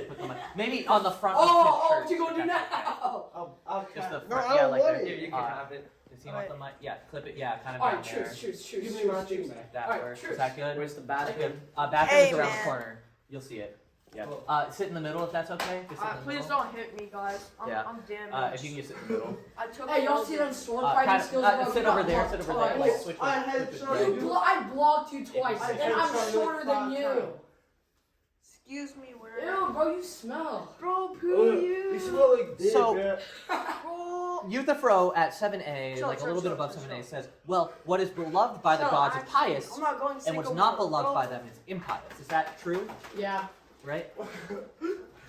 put the mic. Maybe on the front. Oh, of his what shirt. you gonna do now? I'll Just the cut. front. No, I Yeah, don't like want there. Here, you can have it. Does he want the mic? Yeah, clip it. Yeah, kind of Alright, down there. choose. Give me my thing back. That Alright, works. choose. Is that good? Where's the That's bathroom? good. Bathroom's Hey, around the man. corner. You'll see it. Yeah. Sit in the middle if that's okay. Just sit in the Please middle. don't hit me, guys. Yeah. I'm damaged. If you can just sit in the middle. I took Hey, y'all it see them sword Kind fighting of, skills? bro? sit You over got there. blocked Sit over there. twice. Like, switch I with- had switch shot with- you. I blocked you twice, I and I'm had shorter than you. Excuse me, where? Ew, bro, you smell. Bro, poo You you. smell like dick, So- man. Bro. Euthyphro at 7a, Chill, like a chill, little bit chill, above chill. 7a, says, well, what is beloved by the Chill, gods is actually, pious, I'm not going and what's single not for it, beloved bro. by them is impious. Is that true? Yeah. Right?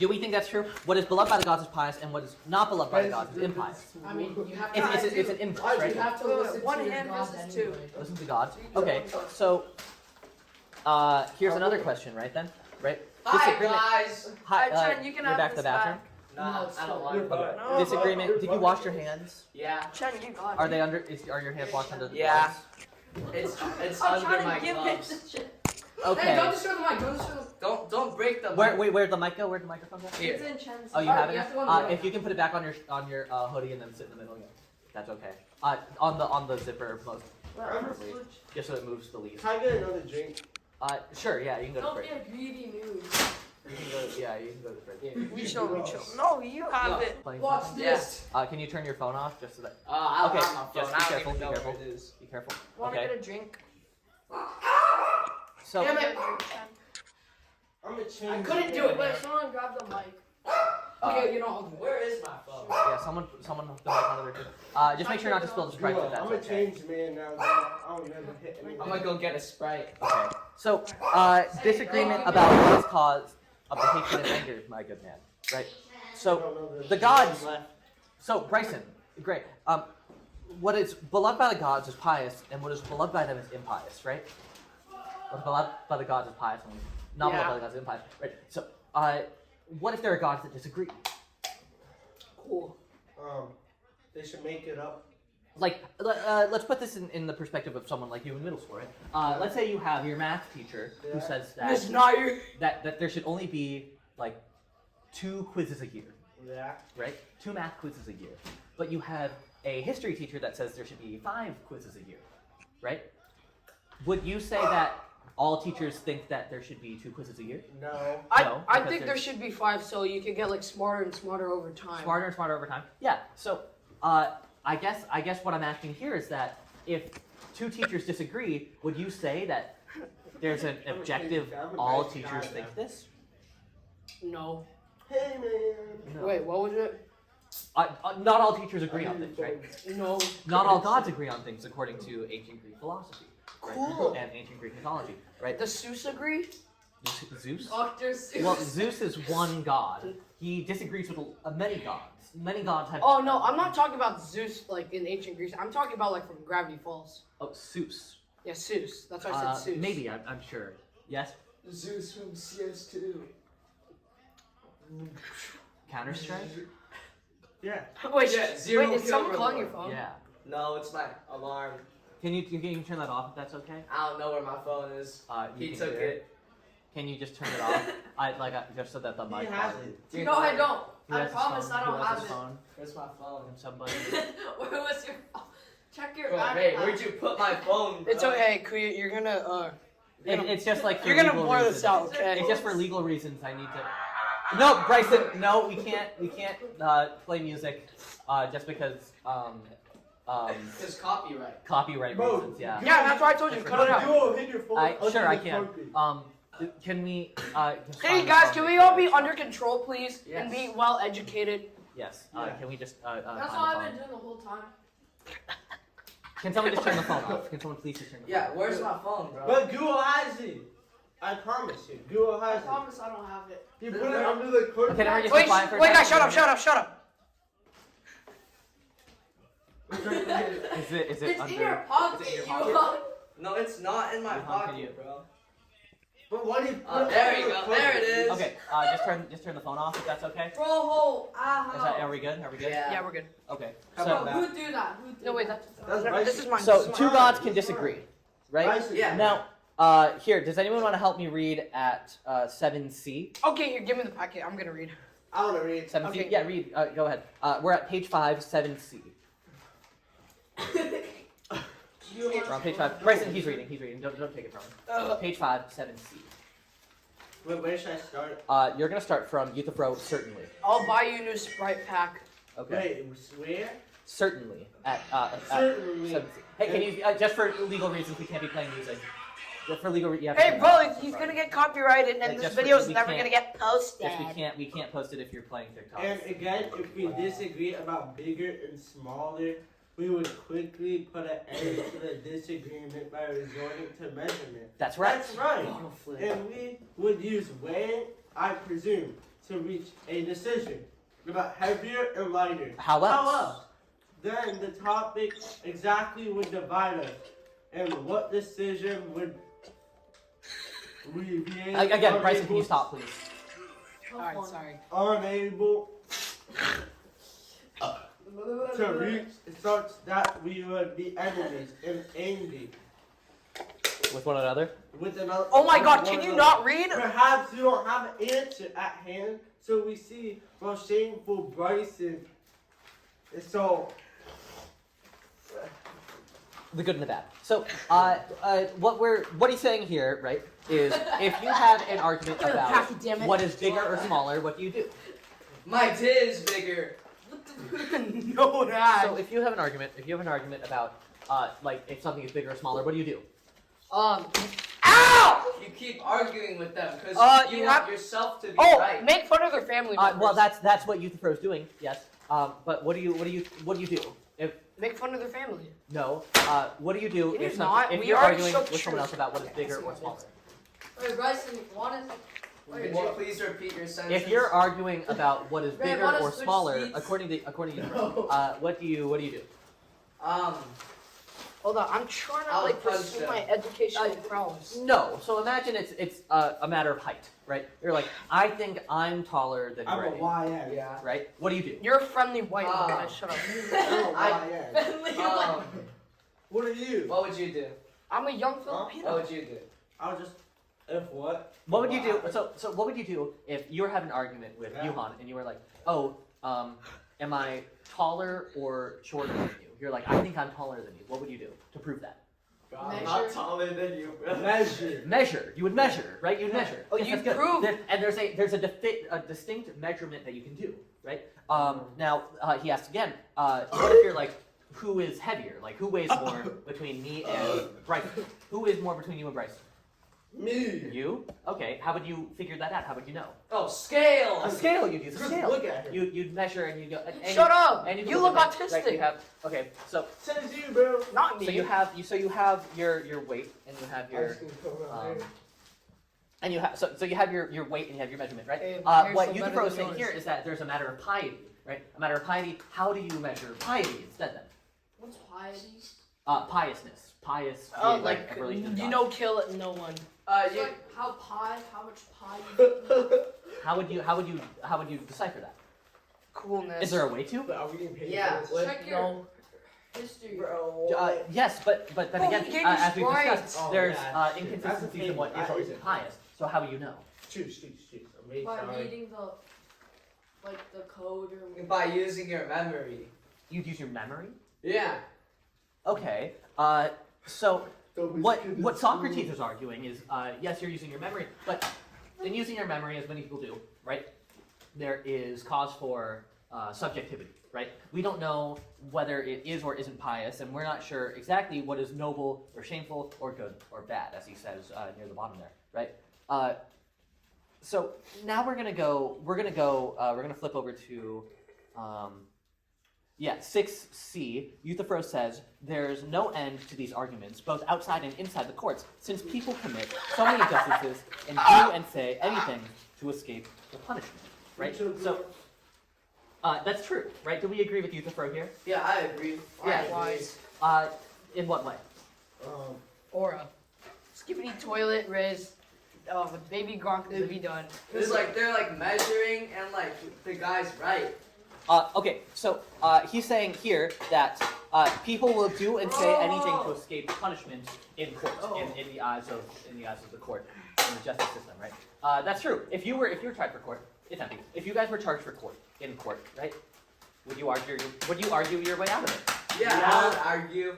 Do we think that's true? What is beloved by the gods is pious, and what is not beloved by the gods is impious. I mean, you have It's an impulse, you right? have to Wait, listen one to your hand God versus anyway. Listen to God. Okay, so here's another question, right then? Right? Hi guys. Hi, Chen, you can you're have back to this the bathroom. Nah, I don't want You're it. fine. Disagreement. Did you wash your hands? Yeah. Chen, you got Are it. they under? Are your hands washed under the Yeah. gloves? It's I'm under trying my to give gloves. it the shit. Hey, don't Okay. destroy the mic. Don't destroy the. Don't break the. Where'd the mic go? Where'd the microphone go? Here. It's in Chen's. Oh, you Alright, have it. you have to go on the If you can put it back on your hoodie and then sit in the middle, yeah, that's okay. On the zipper most preferably, just so it moves the least. Can I get another drink? Sure, yeah, you can go to Don't break. be a greedy noob. You can go. Yeah, you can go to break. Yeah. We chill. No, you have it. Playing Watch something? this. Can you turn your phone off just so that? I don't Okay, have my phone. just be I don't careful, even be know careful. where it is. Be careful. Wanna Okay. get a drink? So Damn it. I'm gonna change. I couldn't do it. Wait, someone grab the mic. Okay, you know I'll do it. Where is my phone? yeah, someone hook the mic onto their too. Just make sure not to spill the Sprite if I'm that's gonna okay. change man now. I don't never hit anything. I'm gonna go get a Sprite. Okay. So disagreement about what is cause of the hatred and anger, my good man. Right. So the gods. So Bryson, great. What is beloved by the gods is pious, and what is beloved by them is impious, right? What's beloved by the gods is pious, and not beloved by the gods is impious, right? So, what if there are gods that disagree? Cool. They should make it up. Like, let's put this in the perspective of someone like you in middle school, right? Let's say you have your math teacher who says Miss Nair. that there should only be like 2 quizzes a year, Yeah. right? 2 math quizzes a year. But you have a history teacher that says there should be 5 quizzes a year, right? Would you say that all teachers think that there should be 2 quizzes a year? No. No, I because think there there's- should be 5, so you can get like smarter and smarter over time. Smarter and smarter over time. Yeah. So I guess what I'm asking here is that if 2 teachers disagree, would you say that there's an objective all teachers think this? No. Hey man. No. Wait, what was it? Not all teachers agree on things, right? No. Not all gods agree on things according to ancient Greek philosophy. Right? Cool. And ancient Greek mythology, right? Does Zeus agree? Zeus? Dr. Seuss. Well, Zeus is one god. He disagrees with many gods. Many gods have. Oh no, I'm not talking about Zeus like in ancient Greece. I'm talking about like from Gravity Falls. Oh, Zeus. Yeah, Zeus. That's why I said Zeus. Maybe, I'm sure. Yes? Zeus from CS2. Counter Strike? Yeah. Wait, Yeah, zero wait, is kill someone reward. calling your phone? Yeah. No, it's my alarm. Can you turn that off if that's okay? I don't know where my phone is. You He can took hear it. Can you just turn it off? Just so that the mic. He has it. Dude, No, I don't. Who I has his promise phone? I don't Who has have his it. phone? Where's my phone? And somebody. Where was your phone? Check your Bro, backpack. hey, where'd you put my phone, bro? It's okay, Kuya. You're gonna It's just like for you're gonna legal blur reasons. this out, okay? It's just for legal reasons. I need to. No, Bryson. No, we can't. We can't play music just because Because copyright. copyright Bro, reasons. Yeah. Yeah, that's why I told you. Cut it out. Duo, hit your phone. Sure I Open the can. phone, Can we? Just Hey find guys, the can phone? we all be under control, please, Yes. and be well educated? Yes. Yeah. Can we just? That's find all the I've phone? been doing the whole time. Can someone just turn the phone off? Can someone please just turn the phone Yeah, off? where's my phone, bro? But Google has it. I promise you. Google I has it. promise I don't have it. You put it under the curtain. Okay, now we're just Wait, quiet for a wait, guys, second. shut up. Is it It's under? in your pocket, is it in you your pocket? No, it's not in my How can you- pocket, bro. But what if? There you go. There it is. Okay, just turn the phone off if that's okay. Bro, ho, Are we good? Are we good? Yeah. Yeah, we're good. Okay. How So, about Who do that? Who do No, wait, that? this is mine. so this is two mine. gods can disagree, right? Bryson, Yeah. Now, here, does anyone want to help me read at 7C? Okay, here, give me the packet. I'm gonna read. I want to read. 7C? Okay. Yeah, read. Go ahead. We're at page 5, 7C. We're on page 5. Bryson, he's reading. Don't take it from him. Page 5, 7C. Wait, where should I start? You're going to start from Euthyphro, certainly. I'll buy you a new Sprite pack. Okay. Wait, where? Certainly. At Certainly. 7C. Hey, can you, just for legal reasons, we can't be playing music. Just for legal reasons. Hey, bro, he's gonna get copyrighted, and this Just for- video's we never can't- gonna get posted. Yes, we can't post it if you're playing TikTok. And again, if we disagree about bigger and smaller, we would quickly put an end to the disagreement by resorting to measurement. That's right. That's right. And we would use weighing, I presume. to reach a decision about heavier and lighter. How else? Then the topic exactly would divide us, and what decision would we be able? Again, Bryson, can you stop, please? Alright, sorry. Unable to reach such that we would be enemies and angry With one another? with another. Oh my god, one can you another. not read? Perhaps you don't have an answer at hand, so we see how shameful Bryson is. So The good and the bad. So, what he's saying here, right, is if you have an argument about Damn it. what is bigger or smaller, what do you do? My tit is bigger. No, that. So if you have an argument about, like, if something is bigger or smaller, what do you do? Ow! You keep arguing with them because you you want have- yourself to be Oh, right. make fun of their family members. Well, that's what Youth Pro is doing, yes. But what do you do? If Make fun of their family. no, what do you do It if is not. if We you're already arguing showed with someone truth. else about what is bigger or smaller? Wait, Bryson, Could you please repeat your sentence? If you're arguing about what is Ray, bigger wanna or switch smaller, seats? according to what do you do? Hold on, I'm trying to I'll like punch pursue them. my educational problems. No. So imagine it's a matter of height, right? You're like, I think I'm taller than I'm a Ray, YN. Yeah. right? What do you do? You're a friendly white Ah. guy. Shut up. I'm a YN. What are you? What would you do? I'm a young What Filipino. would you do? I'll just if what? What would you do? So what would you do if you were having an argument with Yeah. Yuhan and you were like, oh, am I taller or shorter than you? You're like, I think I'm taller than you. What would you do to prove that? I'm Measure. not taller than you, bro. Measure. Measure. You would measure, right? You'd measure. Oh, Yes, you that's good. prove. And there's a distinct measurement that you can do, right? Now he asks again, what if you're like, who is heavier? Like, who weighs more between me and Bryson? Who is more between you and Bryson? Me. You? Okay. How would you figure that out? How would you know? Oh, scale! A scale. You'd use a Just scale. look at him. You'd measure and you go. And Shut up! And You look Right, autistic. you have. Okay. So Says you, bro. Not me. so you have your weight and you have your and you have so you have your weight and you have your measurement, right? Hey, here's What some Youth better Pro is than saying yours. here is that there's a matter of piety, right? A matter of piety. How do you measure piety instead then? What's piety? Piousness. Pious. Oh, being like a relation to you God. know, kill no one. It's like how much pie you How would you decipher that? Coolness. Is there a way to? Are we getting paid Yeah. for this? Check your No. history. Bro. Yes, but then Oh, again, he gave you as we discussed, sprites. Oh, there's yeah, shit. inconsistencies in what That's is a or thing. isn't pious. So how do you know? Shoot. I'm By sorry. reading the code or By using your memory. You'd use your memory. Yeah. Okay. So what Socrates is arguing is, yes, you're using your memory, but in using your memory, as many people do, right? There is cause for subjectivity, right? We don't know whether it is or isn't pious, and we're not sure exactly what is noble or shameful or good or bad, as he says near the bottom there, right? So now we're gonna flip over to 6C. Euthyphro says, there's no end to these arguments, both outside and inside the courts, since people commit so many injustices and do and say anything to escape the punishment. Right? So, that's true, right? Do we agree with Euthyphro here? Yeah, I agree. Yeah, I wise. In what way? Aura. Skippity toilet, Riz. With baby Gronk to be done. It's like they're like measuring and like the guy's right. Okay, so he's saying here that people will do and say anything to escape punishment in court, in the eyes of the court, in the justice system, right? That's true. If you were tried for court, it's empty. If you guys were charged for court, right? Would you argue your way out of it? Yeah, I would argue.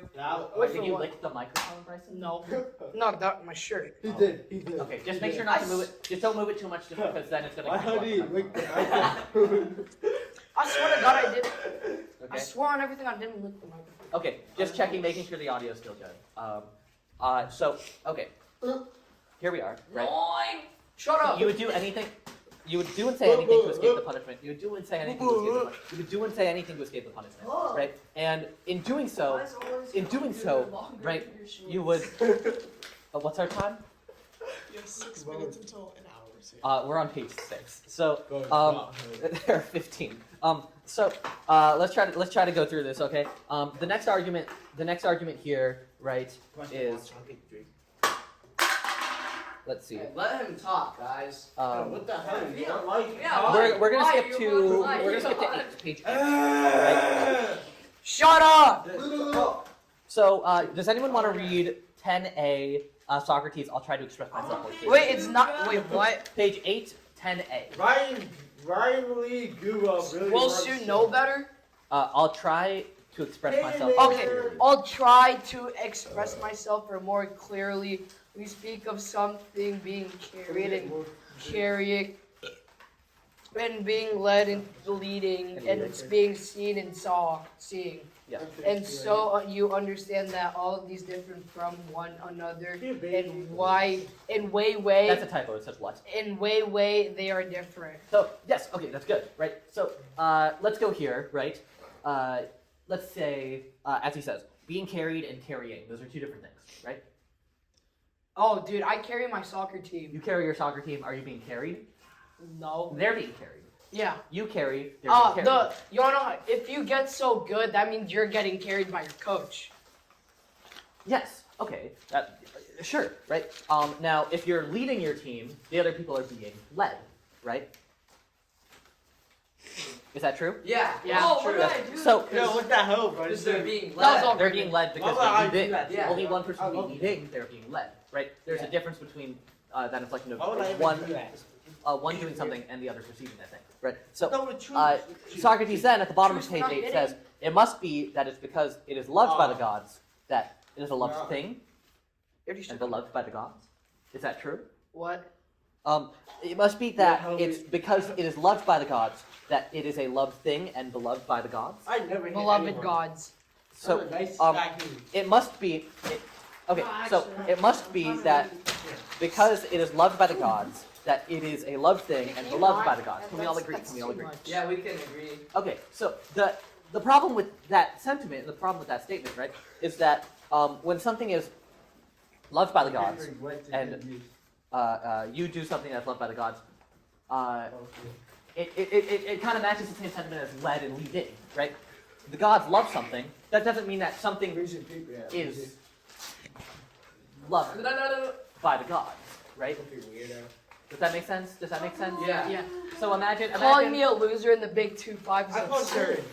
Wait Did for you what? lick the microphone, Bryson? No. Not that my shirt. He did. Okay, just make sure not to move it. Just don't move it too much, just because then it's gonna. Why come did he off the lick the microphone. I swear to God, I did. I Okay. swore on everything I didn't lick the microphone. Okay, just checking, making sure the audio is still good. So okay, here we are. Right. Shut up. You would do anything. You would do and say anything to escape the punishment. You would do and say anything to escape the punishment. You would do and say anything to escape the punishment. Right. And in doing so, right, you would. What's our time? You have 6 minutes until an hour. We're on page 6. So Go there are 15. So let's try to go through this. Okay. The next argument here, right, is let's see. Hey, let him talk, guys. What the hell? You don't like We're gonna Why? skip You're to why? we're gonna You're skip to why? 8, page 8. Shut up! So does anyone want to read 10a Socrates? I'll try to express myself. more Wait, it's not. Wait, what? Page 8, 10a. Ryan Lee grew up really Will much Sue so. know better? I'll try to express myself. Okay, I'll try to express myself more clearly. We speak of something being carried and being led and leading, and it's being seen and seeing. Yeah. And so you understand that all of these differ from one another, and way That's a typo. It says what? in way they are different. So yes, okay, that's good, right? So let's go here, right? Let's say, as he says, being carried and carrying. Those are two different things, right? Oh, dude, I carry my soccer team. You carry your soccer team. Are you being carried? No. They're being carried. Yeah. You carry. They're being carried. You wanna, if you get so good, that means you're getting carried by your coach. Yes. Okay. Sure. Right. Now, if you're leading your team, the other people are being led. Right. Is that true? Yeah. Oh, what true. did I do? So Yo, what the hell, bro? Because they're being No, led. they're being led because Why would I they're do leading. that? Yeah. Only one person I will love be leading. They're being led. Right. There's a difference between that inflection of Why would I even one do that? one doing something and the other receiving that thing. Right. So No, but choose. Socrates then at the bottom of Choose page not 8 hitting. says, "It must be that it's because it is loved by the gods that it is a loved No. thing and beloved by the gods." Is that true? What? It must be that Yeah, it's because it is loved by the gods that it is a loved thing and beloved by the gods. I never hit Beloved anyone. gods. So I'm a nice um, guy who- it must be. Okay, No, so actually, it must be that because it is loved by the gods that it is a loved thing and beloved by the gods. Can we all agree? Can we all agree? Yeah, we can agree. Okay, so the problem with that sentiment and the problem with that statement, right, is that when something is loved by the gods and you do something that's loved by the gods, it kind of matches the same sentiment as led and leading, right? The gods love something. That doesn't mean that something is loved by the gods, right? Does that make sense? Does that make sense? Yeah. Yeah. So imagine Calling me a loser in the Big 2-5 is I called absurd.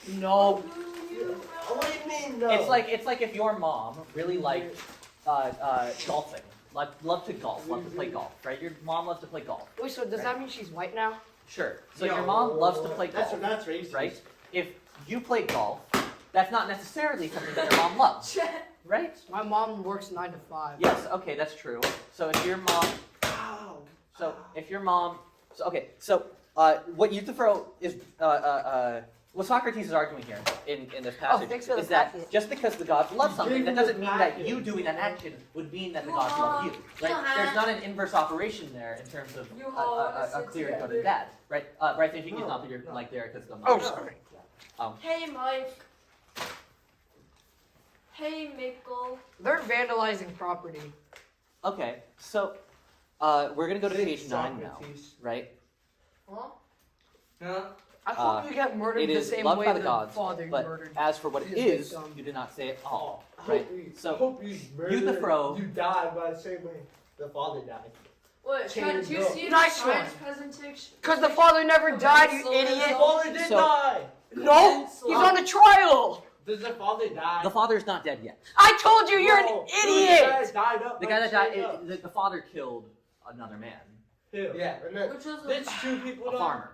you. no. What do you mean, no? It's like if your mom really liked golfing, like loved to golf, loved to play golf, right? Your mom loves to play golf. Wait, so does that mean she's white now? Sure. So Yo, your mom loves to play golf, That's racist. right? If you play golf, that's not necessarily something that your mom loves, right? My mom works 9 to 5. Yes. Okay, that's true. So if your mom, Ow. what Euthyphro is, what Socrates is arguing here in this passage thanks for the is that packet. just because the gods love something, that doesn't mean that you doing that action would mean that the gods love you, right? There's not an inverse operation there in terms of a clear and coded dad, right? Right, thinking is not that you're like there because the Oh, sorry. Hey, Mike. Hey, Mickle. They're vandalizing property. Okay, so we're gonna go to page 9 now, right? Huh? I hope you get murdered It the is same loved way by the the gods, father but murdered. as for what it his is, victim. you did not say it all, I right? hope you- So, I hope you murdered. Euthyphro- You died by the same way the father died. Wait, Change do you up. see the Nice science presentation? Because the father never died, you The idiot. father did So- die. No, he's on a trial. Does the father die? the father is not dead yet. I told you, you're No, an the idiot. guy died up The by guy that straight died, up. the father killed another man, Who? Yeah. And then, Which was there's two people a died. farmer.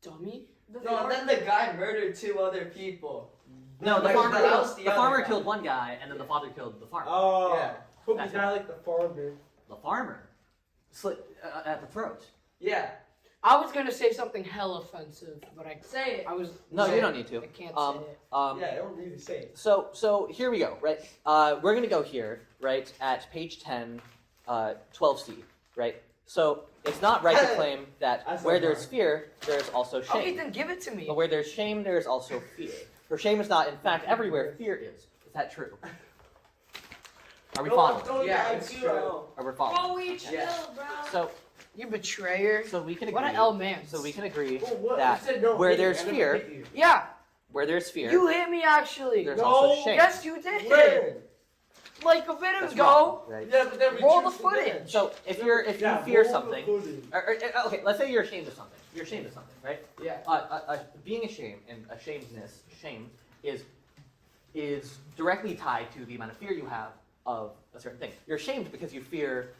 Dummy. No, then the guy murdered 2 other people. No, the Like, farmer, that was the the other farmer guy. killed one guy, and then the father killed the farmer. Oh. Yeah. Hope That's he died like the farmer. The farmer slit at the throat. Yeah. I was gonna say something hell offensive, but I Say it. I was. No, say you it. don't need to. I can't Um, say it. Yeah, I don't need to say it. So here we go, right? We're gonna go here, right, at page 10, 12c, right? So it's not right to claim that That's where not there's right. fear, there's also Okay, shame. then give it to me. But where there's shame, there is also fear. For shame is not, in fact, everywhere fear is. Is that true? Are we No, following? I'm throwing Yeah, the it's IQ true. out. Are we following? Bro, we chill, Yeah. bro. So You betrayer. we can agree. What an L man. So we can agree Well, what? that You said no where hitting, there's I never fear- hit you. Yeah, where there's fear, you hit me actually. there's No. also shame. Yes, you did. When? Like a minute That's ago. wrong, right? Yeah, but then we Roll choose the to footage. dance. So if you Yeah, fear roll the something, footage. okay, let's say you're ashamed of something. You're ashamed of something, right? Yeah. Being ashamed and shame is directly tied to the amount of fear you have of a certain thing. You're ashamed because you fear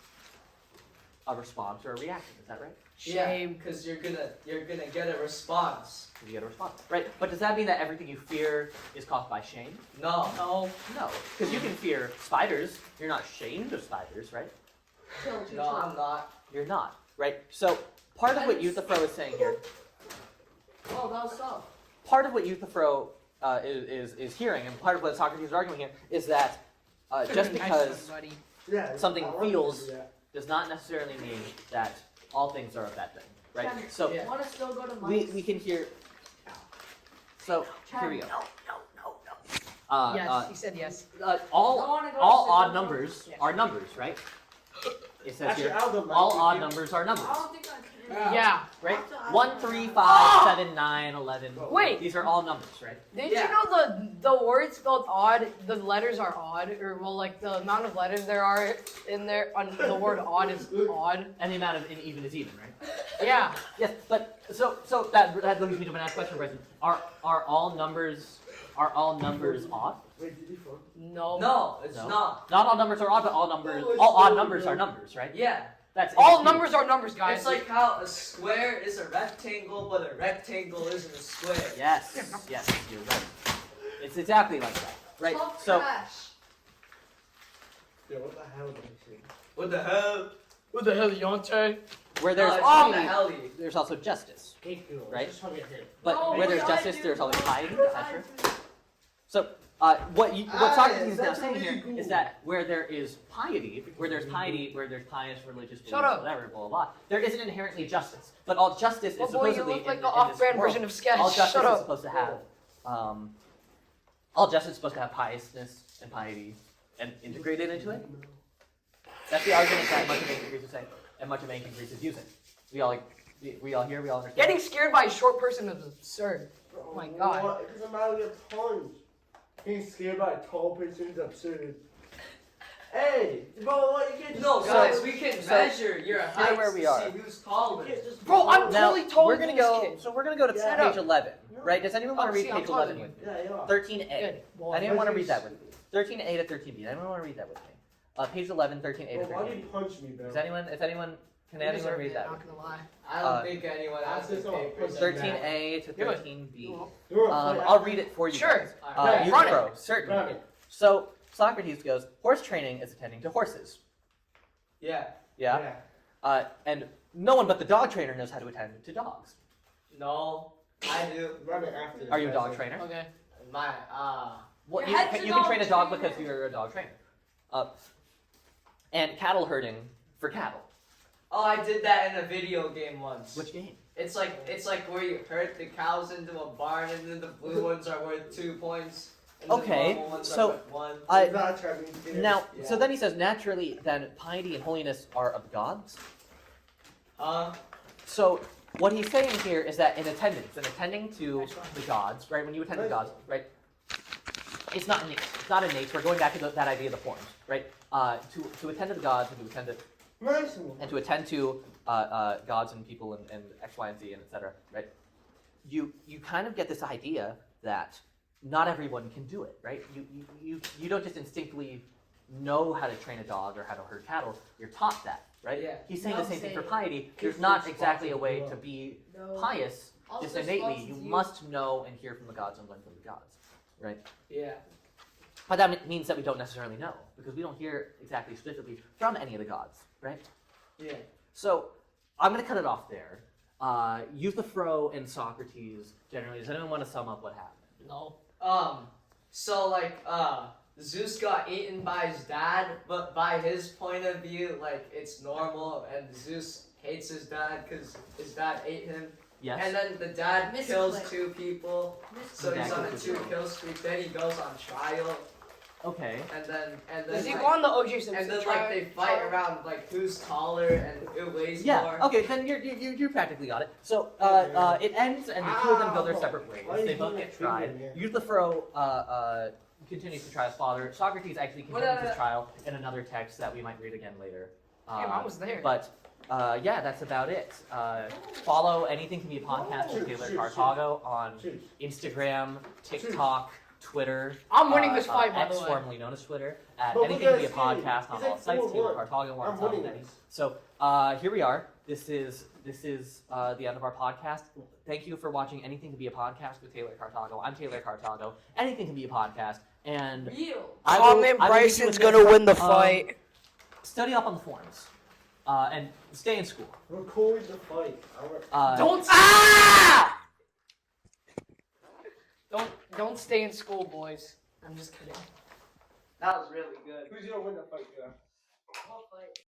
a response or a reaction. Is that right? Shame. Because you're gonna get a response. You get a response, right? But does that mean that everything you fear is caused by shame? No. No, because you can fear spiders. You're not ashamed of spiders, right? Chill, chill, No, chill. I'm not. You're not, right? So part of what Euthyphro is saying here, Oh, that was soft. part of what Euthyphro is hearing, and part of what Socrates is arguing here, is that just because buddy. Yeah, something I wanted feels- to do that. does not necessarily mean that all things are a bad thing, right? Chan, So Yeah. wanna still go to we MARX? can hear. So here we go. Yes, he said yes. All I wanna go all to odd Cinema. numbers Yeah. are numbers, right? It says Actually, here, I'll go all Mike, odd if you- numbers are numbers, I don't think I can. Yeah. right? After I- 1, 3, 5, 7, 9, 11. Wait. These are all numbers, right? Did Yeah. you know the word spelled odd, the letters are odd, or well, like the amount of letters there are in there on the word odd is odd. And the amount of even is even, right? Yeah. Yes, but so that leads me to my next question, Bryson. Are all numbers odd? Wait, did you fall? No. No, it's No. not. Not all numbers are odd, but all it's odd so numbers good. are numbers, right? Yeah. That's All indisputable. numbers are numbers, guys. It's like how a square is a rectangle, but a rectangle isn't a square. Yes, you're right. It's exactly like that, right? Talk So trash. Yo, what the hell did I say? What the hell? What the hell, Yonte? where there's it's piety, not the heli. there's also justice, Thank you. Right? Just hug your head. but No, where there's I justice, do. there's always No, piety. I Is that true? do. So what Socrates is now that's saying really here cool. is that where there is piety, where there's pious religious beliefs, Shut up. whatever, blah blah blah, there isn't inherently justice. But all justice is Oh boy, you supposedly look like in the this off-brand world, version of Sketch. all justice Shut is up. supposed to have all justice is supposed to have piousness and piety and integrated into it. That's the argument that much of ancient Greece is saying, and much of ancient Greece is using. We all hear, we all understand. Getting scared by a short person is absurd. Oh my god. What? Because I'm about to get punched. Being scared by a tall person is absurd. Hey, bro, what? You can't just. No, So- guys, we can so, measure your height where we to are. see who's taller. You can't just. Bro, I'm Now, totally taller we're than gonna this go. kid. So we're gonna go to Yeah. page 11, right? Does anyone want Oh, to read see, I'm page taller 11 than with me? Yeah, you are. 13a. Good. Well, Anyone want to Why read do you that with me? 13a to 13b. Anyone want to read that with me? Page 11, 13a to Bro, why do 13b. you punch me, bro? Does anyone? Can you anyone deserve read it, that? not gonna lie. I don't think anyone has ask the this on papers. person. 13a to Do it. 13b. Do it, play I'll read it for you. Sure. guys. Alright. You run pro, it. certainly. Run it. So Socrates goes, horse training is attending to horses. Yeah. Yeah. And no one but the dog trainer knows how to attend to dogs. No, I do. Run it after this. Are you a That's dog it. trainer? Okay. My Well, Your you head's can, a you can dog train a dog trainer. because you're a dog trainer. And cattle herding for cattle. Oh, I did that in a video game once. Which game? It's like where you herd the cows into a barn and then the blue ones are worth 2 points. And Okay, the normal ones so- are worth 1. I'm not trying to be Now, Yeah. so then he says, naturally, then piety and holiness are of the gods. So what he's saying here is that in attending to the gods, right? When you attend to the gods, right? It's not innate. It's not innate. We're going back to that idea of the forms, right? To attend to the gods and to attend to Nice one. and to attend to gods and people and X, Y, and Z and etc. Right? You kind of get this idea that not everyone can do it, right? You don't just instinctively know how to train a dog or how to herd cattle. You're taught that, right? Yeah. He's saying No, the same thing for say- piety. There's Kids not are exactly a responsible way as to well. be No. pious Also just innately. responsible You to must know and hear from the gods and learn from the gods, right? Yeah. But that means that we don't necessarily know because we don't hear exactly specifically from any of the gods, right? Yeah. So I'm going to cut it off there. Euthyphro and Socrates generally. Does anyone want to sum up what happened? No. So like, Zeus got eaten by his dad, but by his point of view, like, it's normal, and Zeus hates his dad because his dad ate him. Yes. And then the dad Miss kills Click. 2 people, Miss so The he's dad on a kills 2 2 kill streak, then he goes on trial. Okay. and then Does he like, go on the OJ Simpson and then trial? like they fight around like who's taller and who weighs Yeah. more. Okay. Then you practically got it. So it ends, and the two of them go their separate ways. Why They you both doing get that tried. finger, man? Euthyphro continues to try his father. Socrates actually continues his trial in another text that we might read again later. Damn, I was there. But yeah, that's about it. Follow Anything Can Be a Podcast with Taylor Cartago on Instagram, TikTok, Twitter. I'm winning this fight, by X, the way. formerly known as Twitter. At But Anything look Can Be a at his skin. Podcast on He's all like sites. Taylor 4-1. Cartago on I'm top winning of this. So here we are. This is the end of our podcast. Thank you for watching Anything Can Be a Podcast with Taylor Cartago. I'm Taylor Cartago. Anything can be a podcast, and Real. I will leave Bryson's you with gonna this. win the fight. Study up on the forums, and stay in school. Record the fight. Don't stay in school, boys. I'm just kidding. That was really good. Who's gonna win the fight, Josh? I'll fight.